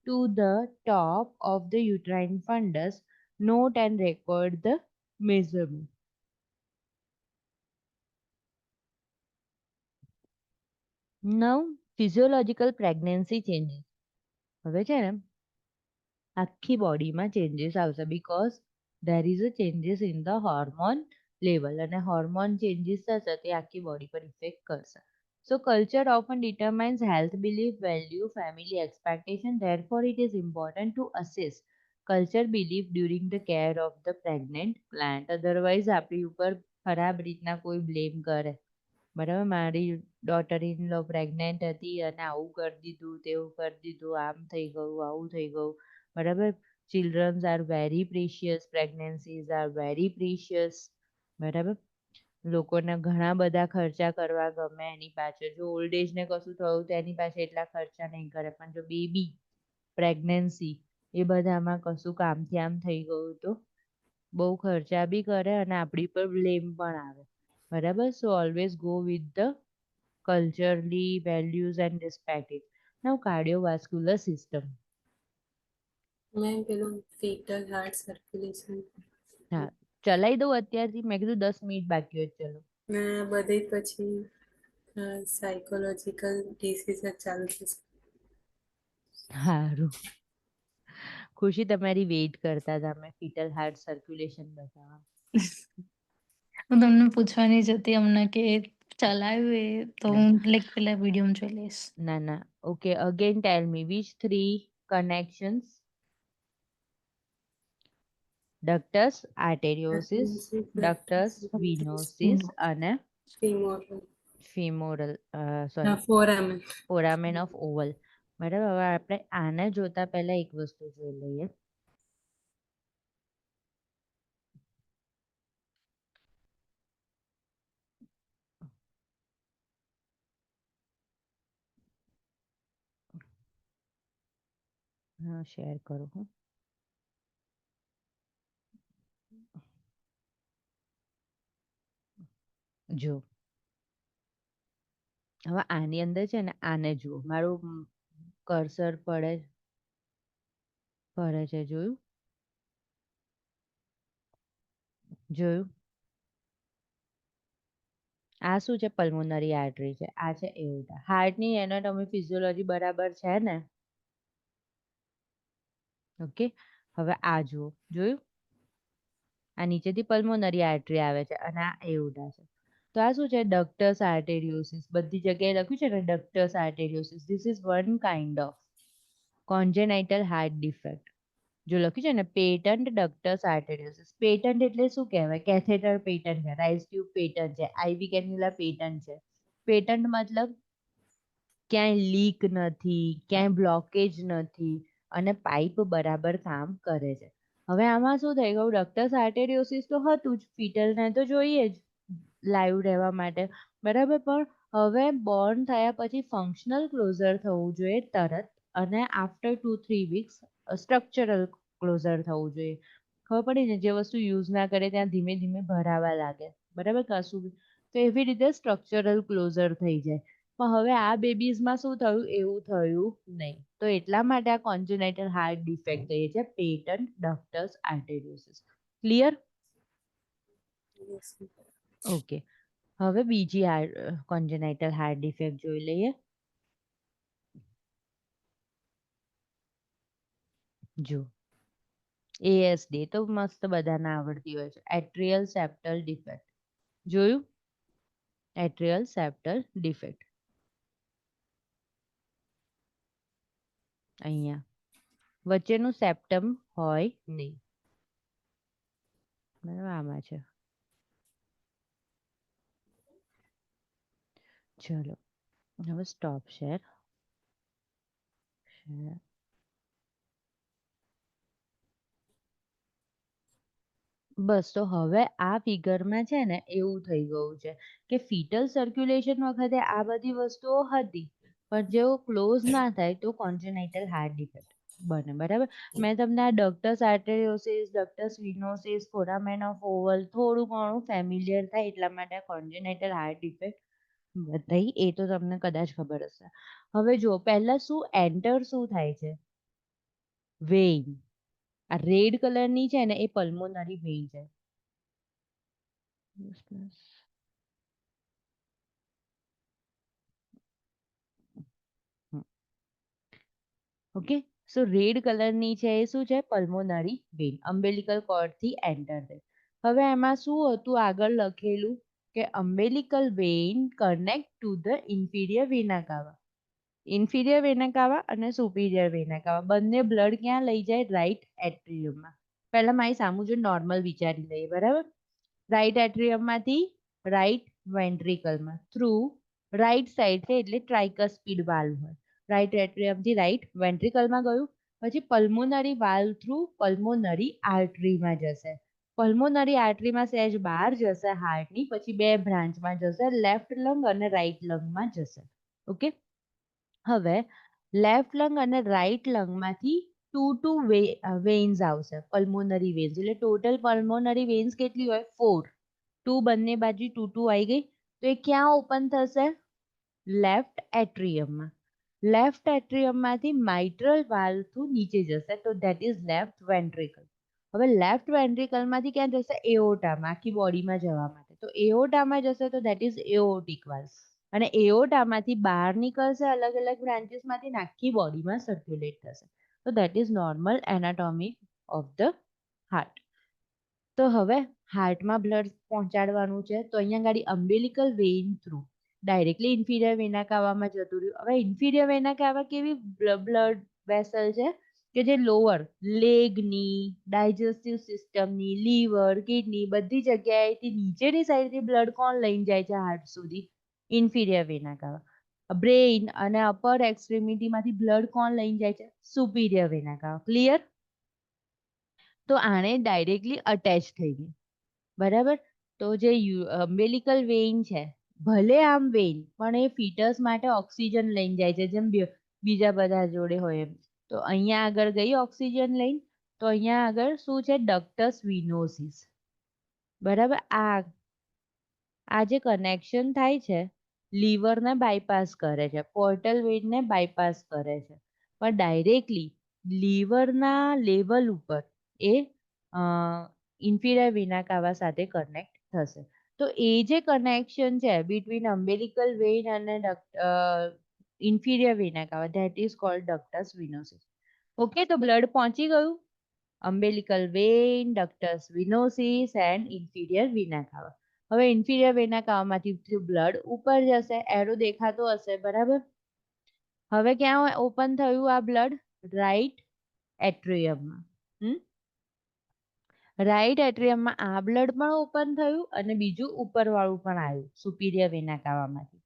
to the top of the uterine fundus. Note and record the measurement. Now, physiological pregnancy changes. હવે છે ને આખી બોડીમાં ચેન્જીસ આવશે because there is a changes in the hormone level અને hormone changes થશે તે આખી બોડી પર ઇફેક્ટ કરશે. So culture often determines health belief, value, family expectation. Therefore, it is important to assess culture belief during the care of the pregnant client. Otherwise, આપણી ઉપર ખરાબ રીતના કોઈ blame કરે. બરાબર, મારી ડોટર ઇન લો પ્રેગ્નેન્ટ હતી અને આવું કરી દીધું, તેવું કરી દીધું, આમ થઈ ગયું, આવું થઈ ગયું. બરાબર, childrens are very precious, pregnancies are very precious. બરાબર, લોકોને ઘણા બધા ખર્ચા કરવા ગમે એની પાછળ. જો ઓલ્ડ એજ ને કશું થયું તો એની પાસે એટલા ખર્ચા નહીં કરે, પણ જો બેબી પ્રેગ્નન્સી એ બધામાં કશું કામથી આમ થઈ ગયું તો બહુ ખર્ચા બી કરે અને આપણી પર બ્લેમ પણ આવે. બરાબર, so always go with the culturally values and respect it. Now cardiovascular system. મેં પેલું fetal heart circulation હા, ચલાઈ દઉં અત્યારથી? મેં કીધું 10 મિનિટ બાકી હોય, ચલો. ને બધી પછી સાયકોલોજીકલ ડિસીઝ જ ચાલુ થશે. સારું, ખુશી તમારી વેઇટ કરતા હતા મેં ફીટલ હાર્ટ સર્ક્યુલેશન બતાવવા. હું તમને પૂછવાની જ હતી હમણાં કે ચલાવ્યું એ તો હું લાઈક પેલા વિડીયો જોઈ લઈશ. ના ના, okay, again tell me which 3 connections? Ductus arteriosus, ductus venosus અને femoral sorry foramen of oval. બરાબર, હવે આપણે આને જોતા પહેલા એક વસ્તુ જોઈ લઈએ. હા, શેર કરું હું. જો હવે આની અંદર છે ને, આને જુઓ, મારું કર્સર પડે છે, જોયું? જોયું? આ શું છે? પલ્મોનરી આર્ટરી છે, આ છે એઓર્ટા. હાર્ટની એનાટોમી ફિઝિયોલોજી બરાબર છે ને? ઓકે, હવે આ જુઓ, જોયું? આ નીચેથી પલ્મોનરી આર્ટરી આવે છે અને આ એઓર્ટા છે. તો આ શું છે? ડક્ટસ આર્ટેરિયોસિસ. બધી જગ્યાએ લખ્યું છે ને ductus arteriosus. This is one kind of congenital heart defect. જો લખ્યું છે ને પેટન્ટ ડક્ટસ આર્ટેરિયોસિસ. પેટન્ટ એટલે શું કહેવાય? કેથેટર પેટન્ટ છે, રાઇસ ટ્યુબ પેટન્ટ છે, આઈવી કેન્યુલા પેટન્ટ છે. પેટન્ટ મતલબ ક્યાંય લીક નથી, ક્યાંય બ્લોકેજ નથી અને પાઇપ બરાબર કામ કરે છે. હવે આમાં શું થઈ ગયું? ડક્ટસ આર્ટેરિયોસિસ તો હતું જ, ફીટલને તો જોઈએ જ લાઈવ રહેવા માટે, બરાબર, પણ હવે બોર્ન થયા પછી ફંક્શનલ ક્લોઝર થવું જોઈએ તરત, અને આફ્ટર 2-3 વીક્સ સ્ટ્રક્ચરલ ક્લોઝર થવું જોઈએ. ખબર પડી ને? જે વસ્તુ યુઝ ના કરે ત્યાં ધીમે ધીમે ભરાવા લાગે, બરાબર, કશું બી, તો એવી રીતે સ્ટ્રક્ચરલ ક્લોઝર થઈ જાય. પણ હવે આ બેબીઝમાં શું થયું? એવું થયું નહીં. તો એટલા માટે આ કોન્જેનાઇટલ હાર્ટ ડિફેક્ટ કહીએ છીએ, પેટન્ટ ડક્ટસ આર્ટેરિયોસિસ. ક્લિયર? ઓકે, હવે બીજી કોન્જેનાઇટલ હાર્ટ ડિફેક્ટ જોઈ લઈએ. જો એએસડી તો મસ્ત બધાને આવડતી હોય છે, એટ્રિયલ સેપ્ટલ ડિફેક્ટ. જોયું? એટ્રિયલ સેપ્ટલ ડિફેક્ટ અહીંયા વચ્ચેનું સેપ્ટમ હોય નહીં, બરાબર, આમાં છે. ચલો, હવે સ્ટોપ શેર. બસ, તો હવે આ ફિગરમાં છે ને એવું થઈ ગયું છે કે ફીટલ સર્ક્યુલેશન વખતે આ બધી વસ્તુઓ હતી, પણ જેવો ક્લોઝ ના થાય તો કોન્જેનાઇટલ હાર્ટ ડિફેક્ટ બને. બરાબર, મેં તમને આ ડક્ટસ આર્ટેરિયોસિસ, ડક્ટસ વિનોસિસ, ફોરામેન ઓફ ઓવલ થોડું ઘણું ફેમિલિયર થાય એટલા માટે કોન્જેનાઇટલ હાર્ટ ડિફેક્ટ બતાવી, એ તો તમને કદાચ ખબર હશે. હવે જો પહેલા શું એન્ટર શું થાય છે? વેઇન. આ રેડ કલરની છે ને એ પલ્મોનરી વેઇન છે. ઓકે, સો રેડ કલરની છે એ શું છે? Pulmonary vein. અમ્બેલિકલ કોર્ડ થી એન્ટર થાય. હવે એમાં શું હતું આગળ લખેલું કે umbilical vein connect to the inferior vena cava. Inferior vena cava અને સુપીરિયર વેના કાવા બંને બ્લડ ક્યાં લઈ જાય? રાઈટ એટ્રિયમમાં. પહેલા મારી સામું જો નોર્મલ વિચારી લઈએ, બરાબર? રાઈટ એટ્રિયમમાંથી રાઈટ વેન્ટ્રિકલમાં થ્રુ રાઈટ સાઈડ છે એટલે ટ્રાઇકસ્પિડ વાલ્વ હોય. રાઈટ એટ્રિયમથી રાઈટ વેન્ટ્રિકલમાં ગયું, પછી પલ્મોનરી વાલ્વ થ્રુ પલ્મોનરી આર્ટરીમાં જશે. પલ્મોનરી આર્ટરીમાં સહેજ બહાર જશે હાર્ટની, પછી બે બ્રાન્ચમાં જશે, લેફ્ટ લંગ અને રાઈટ લંગમાં જશે. ઓકે, હવે લેફ્ટ લંગ અને રાઈટ લંગમાંથી ટુ વેઇન્સ આવશે, પલ્મોનરી વેઇન્સ. એટલે ટોટલ પલ્મોનરી વેઇન્સ કેટલી હોય? 4. 2 બંને બાજુ 2 આવી ગઈ. તો એ ક્યાં ઓપન થશે? લેફ્ટ એટ્રિયમમાં. લેફ્ટ એટ્રિયમમાંથી માઇટ્રલ વાલ્વ થ્રુ નીચે જશે, તો ધેટ ઇઝ લેફ્ટ વેન્ટ્રિકલ. હવે લેફ્ટ વેન્ટ્રિકલમાંથી ક્યાં જશે? એઓટામાં, આખી બોડીમાં જવા માટે. તો એઓટામાં જશે તો ધેટ ઇઝ એઓર્ટિક વાલ્વ. અને એઓટામાંથી બહાર નીકળશે અલગ અલગ બ્રાન્ચીસમાંથી, આખી બોડીમાં સર્ક્યુલેટ થશે. તો that is normal anatomy of the heart. તો હવે હાર્ટમાં બ્લડ પહોંચાડવાનું છે, તો અહીંયા ગાડી અમ્બેલિકલ વેઇન થ્રુ ડાયરેક્ટલી ઇન્ફિરિયર વેના કાવામાં જતું રહ્યું. હવે ઇન્ફિરિયર વેના કાવા કેવી બ્લડ વેસલ છે કે જે લોઅર લેગની, ડાયજેસ્ટિવ સિસ્ટમની, લીવર, કિડની બધી જગ્યાએથી નીચેની સાઈડથી બ્લડ કોણ લઈને જાય છે હાર્ટ સુધી? Inferior vena કાવા. બ્રેઇન અને અપર એક્સ્ટ્રીમિટીમાંથી બ્લડ કોણ લઈને જાય છે? Superior vena કાવા. ક્લિયર? તો આને ડાયરેક્ટલી અટેચ થઈ ગઈ, બરાબર? તો જે અમ્બેલિકલ વેઇન છે, ભલે આમ વેઇન પણ એ ફીટસ માટે ઓક્સિજન લઈને જાય છે, જેમ બીજા બધા જોડે હોય એમ. તો અહીંયા આગળ ગઈ ઓક્સિજન લઈને, તો અહીંયા આગળ શું છે? ડક્ટસ વિનોસિસ. બરાબર? આ જે કનેક્શન થાય છે લીવરને બાયપાસ કરે છે, પોર્ટલ વેઇનને બાયપાસ કરે છે, પણ ડાયરેક્ટલી લીવરના લેવલ ઉપર એ ઇન્ફિરિયર વેના કાવા સાથે કનેક્ટ થશે. તો એ જે કનેક્શન છે બિટવીન અમ્બેલિકલ વેઇન અને inferior vena cava, that is called ductus venosus. Okay, તો બ્લડ પહોંચી ગયું umbilical vein, ductus venosus and inferior vena cava. હવે ઇન્ફિરિયર વેના કાવામાંથી બ્લડ ઉપર જશે, એરો દેખાતો હશે, બરાબર? હવે ક્યાં ઓપન થયું આ બ્લડ? રાઈટ એટ્રિયમમાં. રાઈટ એટ્રિયમમાં આ બ્લડ પણ ઓપન થયું અને બીજું ઉપરવાળું પણ આવ્યું સુપીરિયર વેના કાવામાંથી.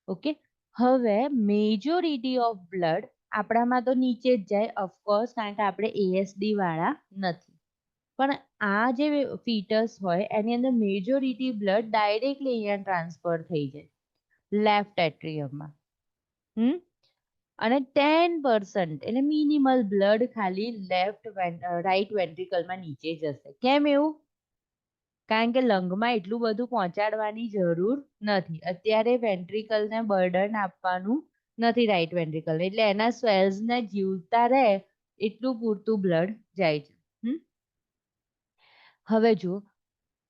ઓકે, હવે મેજોરિટી ઓફ બ્લડ આપણામાં તો નીચે જ જાય ઓફકોર્સ, કારણ કે આપણે એએસડી વાળા નથી. પણ આ જે ફીટસ હોય એની અંદર મેજોરિટી બ્લડ ડાયરેક્ટલી અહીંયા ટ્રાન્સફર થઈ જાય લેફ્ટ એટ્રિયમમાં. અને 10% એટલે મિનિમલ બ્લડ ખાલી રાઈટ વેન્ટ્રિકલમાં નીચે જશે. કેમ એવું? કારણ કે લંગમાં એટલું બધું પહોંચાડવાની જરૂર નથી. અત્યારે વેન્ટ્રિકલને બર્ડન આપવાનું નથી રાઈટ વેન્ટ્રિકલ, એટલે એના સ્વેલ્સને જીવતા રહે એટલું પૂરતું બ્લડ જાય છે. હવે જો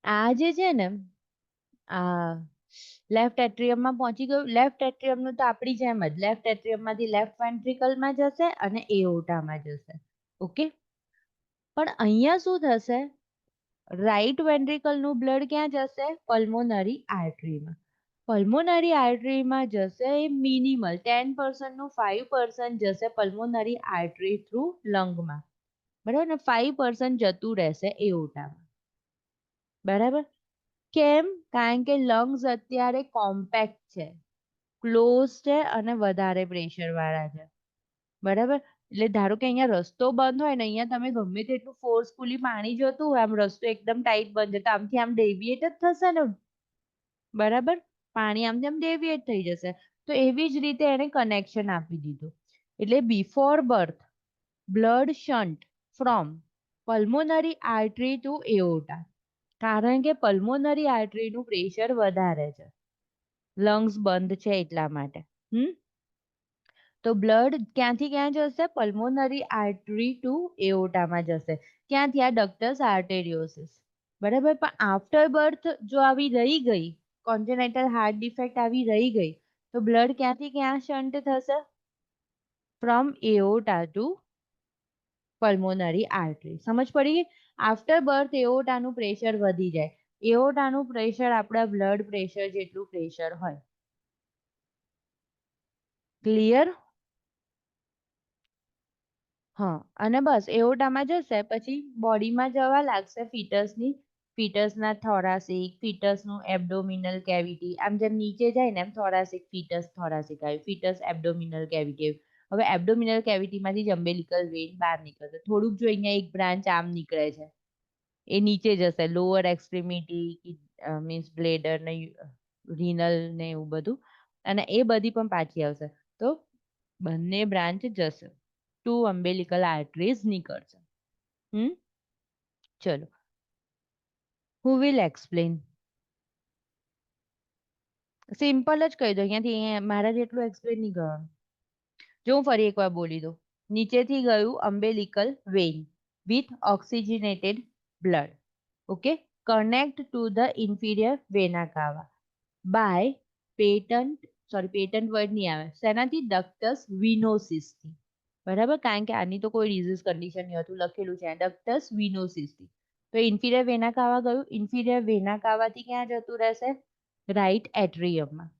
આ જે છે ને આ લેફ્ટ એટ્રિયમમાં પહોંચી ગયું. લેફ્ટ એટ્રિયમનું તો આપણી જેમ જ લેફ્ટ એટ્રિયમમાંથી લેફ્ટ વેન્ટ્રિકલમાં જશે અને એઓટામાં જશે. ઓકે, પણ અહીંયા શું થશે? રાઈટ વેન્ટ્રિકલનું બ્લડ ક્યાં જશે? પલ્મોનરી આર્ટરીમાં. પલ્મોનરી આર્ટરીમાં જશે એ મિનિમલ 10% નું 5% જશે પલ્મોનરી આર્ટરી થ્રુ લંગમાં, બરાબર ને? 5% જતું રહેશે એઓટામાં. બરાબર? કેમ? કારણ કે લંગ્સ અત્યારે કોમ્પેક્ટ છે, ક્લોઝ છે અને વધારે પ્રેશર વાળા છે, બરાબર? એટલે ધારો કે અહીંયા રસ્તો બંધ હોય ને, અહીંયા તમે ગમે તેટલું ફોર્સફુલી પાણી જતું હોય, આમ રસ્તો એકદમ ટાઈટ બંધ છે, તો આમથી આમ ડેવિએટ જ થશે ને, બરાબર? પાણી આમથી આમ ડેવિએટ થઈ જશે. તો એવી જ રીતે એને કનેક્શન આપી દીધું. એટલે before birth blood shunt from pulmonary artery to aorta, કારણ કે પલ્મોનરી આર્ટરીનું પ્રેશર વધારે છે, લંગ્સ બંધ છે એટલા માટે. તો બ્લડ ક્યાંથી ક્યાં જશે? પલ્મોનરી આર્ટરી ટુ એઓટામાં જશે. ક્યાંથી? આ ડક્ટસ આર્ટેરિયોસિસ. બરાબર. પણ આફ્ટર બર્થ જો આવી રહી ગઈ, કોન્જેનાઇટલ હાર્ટ ડિફેક્ટ આવી રહી ગઈ, તો બ્લડ ક્યાંથી ક્યાં શન્ટ થશે? From aorta to pulmonary artery. સમજ પડી ગઈ? આફ્ટર બર્થ એઓટાનું પ્રેશર વધી જાય. એઓટાનું પ્રેશર આપણા બ્લડ પ્રેશર જેટલું પ્રેશર હોય. ક્લિયર? હા, અને બસ એઓટામાં જશે પછી બોડીમાં જવા લાગશે ફીટસના થોરાસિક, ફીટસનું એબ્ડોમિનલ કેવિટી. આમ જેમ નીચે જાય ને એમ થોરાસિક આવ્યું, ફીટસ એબ્ડોમિનલ કેવિટી આવ્યું. હવે એબ્ડોમિનલ કેવિટીમાંથી જ અમ્બેલિકલ વેઇન બહાર નીકળશે. થોડુંક જો અહીંયા એક બ્રાન્ચ આમ નીકળે છે, એ નીચે જશે લોઅર એક્સ્ટ્રીમિટી, મીન્સ બ્લેડર ને રીનલ ને એવું બધું, અને એ બધી પણ પાછી આવશે. તો બંને બ્રાન્ચ જશે, 2 અમ્બેલિકલ આર્ટરીઝ નીકળશે. ચલો, હુ વિલ એક્સપ્લેન? સિમ્પલ જ કહી દો, અહીંયાથી મારા જેટલું એક્સપ્લેન નહીં કરવાનું. જો હું ફરી એકવાર બોલી દઉં, નીચેથી ગયું umbilical vein with oxygenated blood, okay, connect to the inferior vena cava by patent word નહીં આવે, શેનાથી? ડક્ટસ વિનોસિસથી. બરાબર, કારણ કે આની તો કોઈ ડિઝીઝ કન્ડિશન નહીં હતું, લખેલું છે ડક્ટસ વિનોસિસથી. તો ઇન્ફિરિયર વેના કાવા ગયું, ઇન્ફિરિયર વેના કાવાથી ક્યાં જતું રહેશે? રાઈટ એટ્રિયમમાં.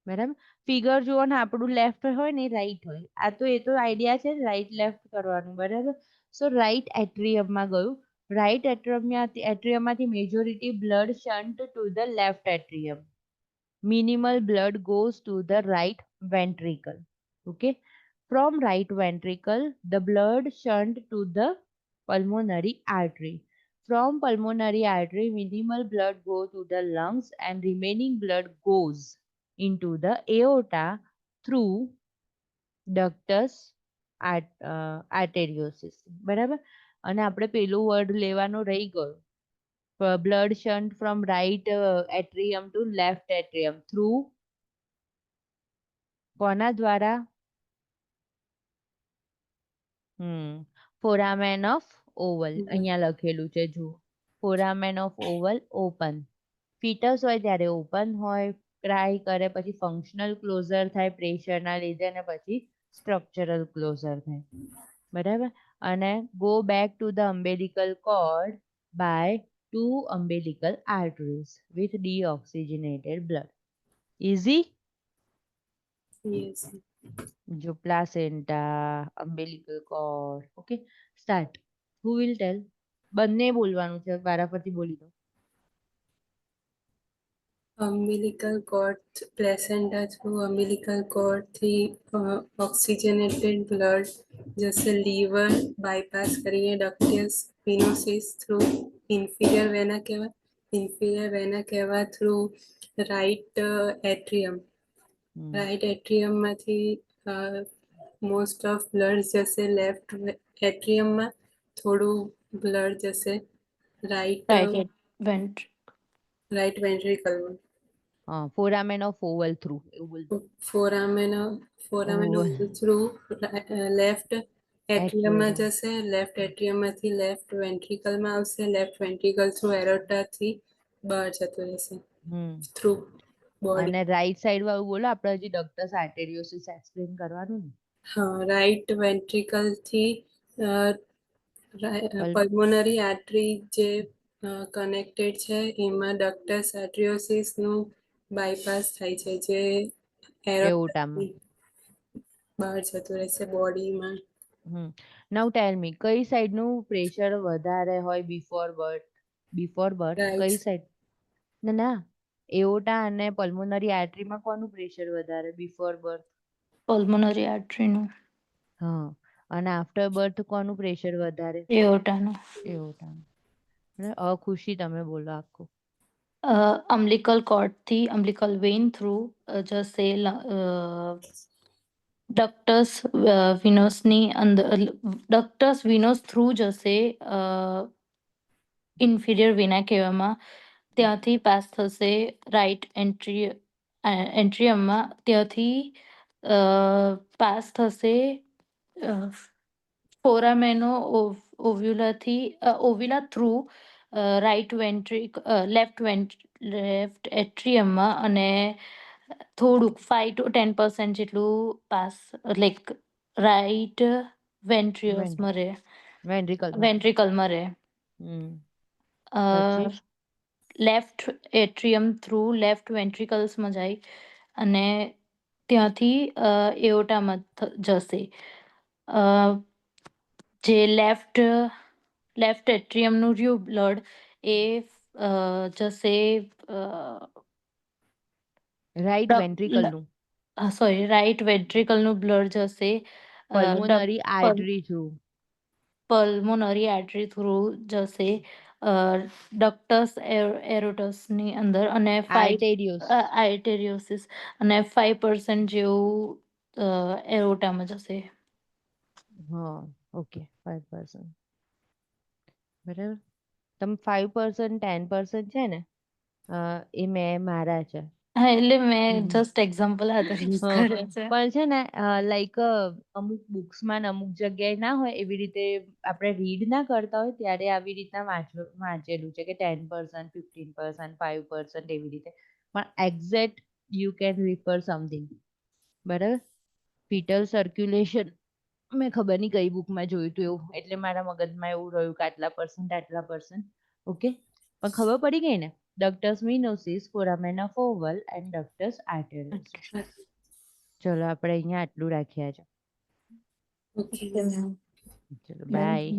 બરાબર, ફિગર જુઓ ને, આપણું લેફ્ટ હોય ને રાઈટ હોય. આ તો એ તો આઈડિયા છે રાઈટ લેફ્ટ કરવાનું. બરાબર, સો રાઈટ એટ્રિયમમાં ગયું. રાઈટ એટ્રિયમમાંથી majority blood shunt to the left atrium. Minimal blood goes to the right ventricle. Okay. From right ventricle, the blood shunt to the pulmonary artery. From pulmonary artery, minimal blood goes to the lungs and remaining blood goes into the aorta through ductus arteriosus. બરાબર, અને આપણે પેલું વર્ડ લેવાનો રહી ગયો, blood shunt from right atrium to left atrium through કોના દ્વારા? ફોરામેન ઓફ ઓવલ. અહીંયા લખેલું છે જુઓ, ફોરામેન ઓફ ઓવલ ઓપન. ફીટસ હોય ત્યારે ઓપન હોય, ક્રાય કરે પછી ફંક્શનલ ક્લોઝર થાય પ્રેશરના લીધે, અને પછી સ્ટ્રક્ચરલ ક્લોઝર થાય. બરાબર, અને go back to the umbilical cord by 2 umbilical arteries with deoxygenated blood. Easy? Yes. જો placenta, umbilical cord. Okay, start. Who will tell? બંને બોલવાનું છે, વારાફરતી બોલી દો. umbilical cord, placenta through umbilical cord થી ઓક્સિજનેટેડ બ્લડ જશે લીવર બાયપાસ કરીને ductus venosus through inferior vena cava through right atrium. Right એટ્રિયમમાંથી મોસ્ટ ઓફ બ્લડ જશે લેફ્ટ એટ્રિયમમાં, થોડું બ્લડ જશે રાઈટ વેન્ટ્રિકલમાં. ફોરામેન ઓફ ઓવલ થ્રુ એવું બોલજો. ફોરામેન થ્રુ લેફ્ટ એટ્રિયમમાં Atrium. જશે, લેફ્ટ એટ્રિયમમાંથી લેફ્ટ વેન્ટ્રિકલમાં આવશે, લેફ્ટ વેન્ટ્રિકલ થ્રુ એરોટાથી બહાર જતું રહેશે થ્રુ બોડી. અને રાઈટ સાઈડ વાળું બોલો, આપણે હજી ડક્ટસ આર્ટેરિયોસિસ એક્સપ્લેન કરવાનું ને. હા, રાઈટ વેન્ટ્રિકલથી પલ્મોનરી આર્ટરી જે કનેક્ટેડ છે એમાં ડક્ટસ આર્ટરિયોસિસનું બાયપાસ થાય છે, જે એઓટામાં. બહાર જતું રહેશે બોડીમાં. નાઉ ટેલ મી, કઈ સાઈડ નું પ્રેશર વધારે હોય બિફોર બર્થ? કઈ સાઈડ? ના, એઓટા અને પલ્મોનરી આર્ટરીમાં કોનું પ્રેશર વધારે બિફોર બર્થ? પલ્મોનરી આર્ટરીનું. હા, અને આફ્ટર બર્થ કોનું પ્રેશર વધારે? એઓટાનું. ખુશી તમે બોલો આખું. અમ્બલિકલ કોર્ડથી અમ્બલિકલ વેઇન થ્રુ જશે ડક્ટસ વિનોસની અંદર, ડક્ટસ વિનોસ થ્રુ જશે ઇન્ફિરિયર વેના કહેવામાં, ત્યાંથી પાસ થશે રાઈટ એન્ટ્રિયમમાં, ત્યાંથી પાસ થશે ફોરામેનો ઓવ્યુલા થ્રુ લેફ્ટ એટ્રિયમમાં અને થોડુંક 5 to 10% જેટલું પાસ લાઈક રાઈટ વેન્ટ્રિયસમાં રહે વેન્ટ્રિકલમાં. વેન્ટ્રિકલમાં રહે. હમ. પછી લેફ્ટ એટ્રિયમ થ્રુ લેફ્ટ વેન્ટ્રિકલ્સમાં જાય અને ત્યાંથી એઓટામાં જશે. અ, જે લેફ્ટ એટ્રિયમનું રહ્યું બ્લડ એ જશે રાઈટ વેન્ટ્રિકલનું સોરી રાઈટ વેન્ટ્રિકલનું બ્લડ જશે pulmonary artery through. Pulmonary artery through જશે ડક્ટસ એરોટસની અંદર અને આર્ટેરિયોસ. આર્ટેરિયોસિસ અને 5% જેવું એરોટામાં જશે. હા, ઓકે, 5%. બરાબર. તમે 5% 10% છે ને, એ મેં મારા છે. હા, એટલે મેં જસ્ટ એક્ઝામ્પલ આધાર યુઝ કર્યા છે. પણ છે ને લાઈક અમુક બુક્સમાં ને અમુક જગ્યાએ ના હોય એવી રીતે આપણે રીડ ના કરતા હોય ત્યારે આવી રીતના વાંચેલું છે કે 10%, 15%, 5% એવી રીતે. પણ exact you can refer something. બરાબર. ફીટલ સર્ક્યુલેશન મેં ખબર નહીં કઈ બુકમાં જોયું હતું એવું, એટલે મારા મગજમાં એવું રહ્યું કે આટલા %. ઓકે, પણ ખબર પડી ગઈ ને. ડક્ટસ મિનોસિસ, ફોરામેના ઓવલ એન્ડ ડક્ટસ આર્ટેરિયસ. ચલો આપણે અહીંયા આટલું રાખ્યા છે. ચલો બાય.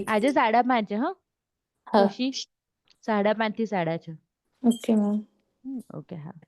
આજે 5:30 છે. હા ખુશી, 5:30 થી 6:30. Okay ma'am. ઓકે, હા.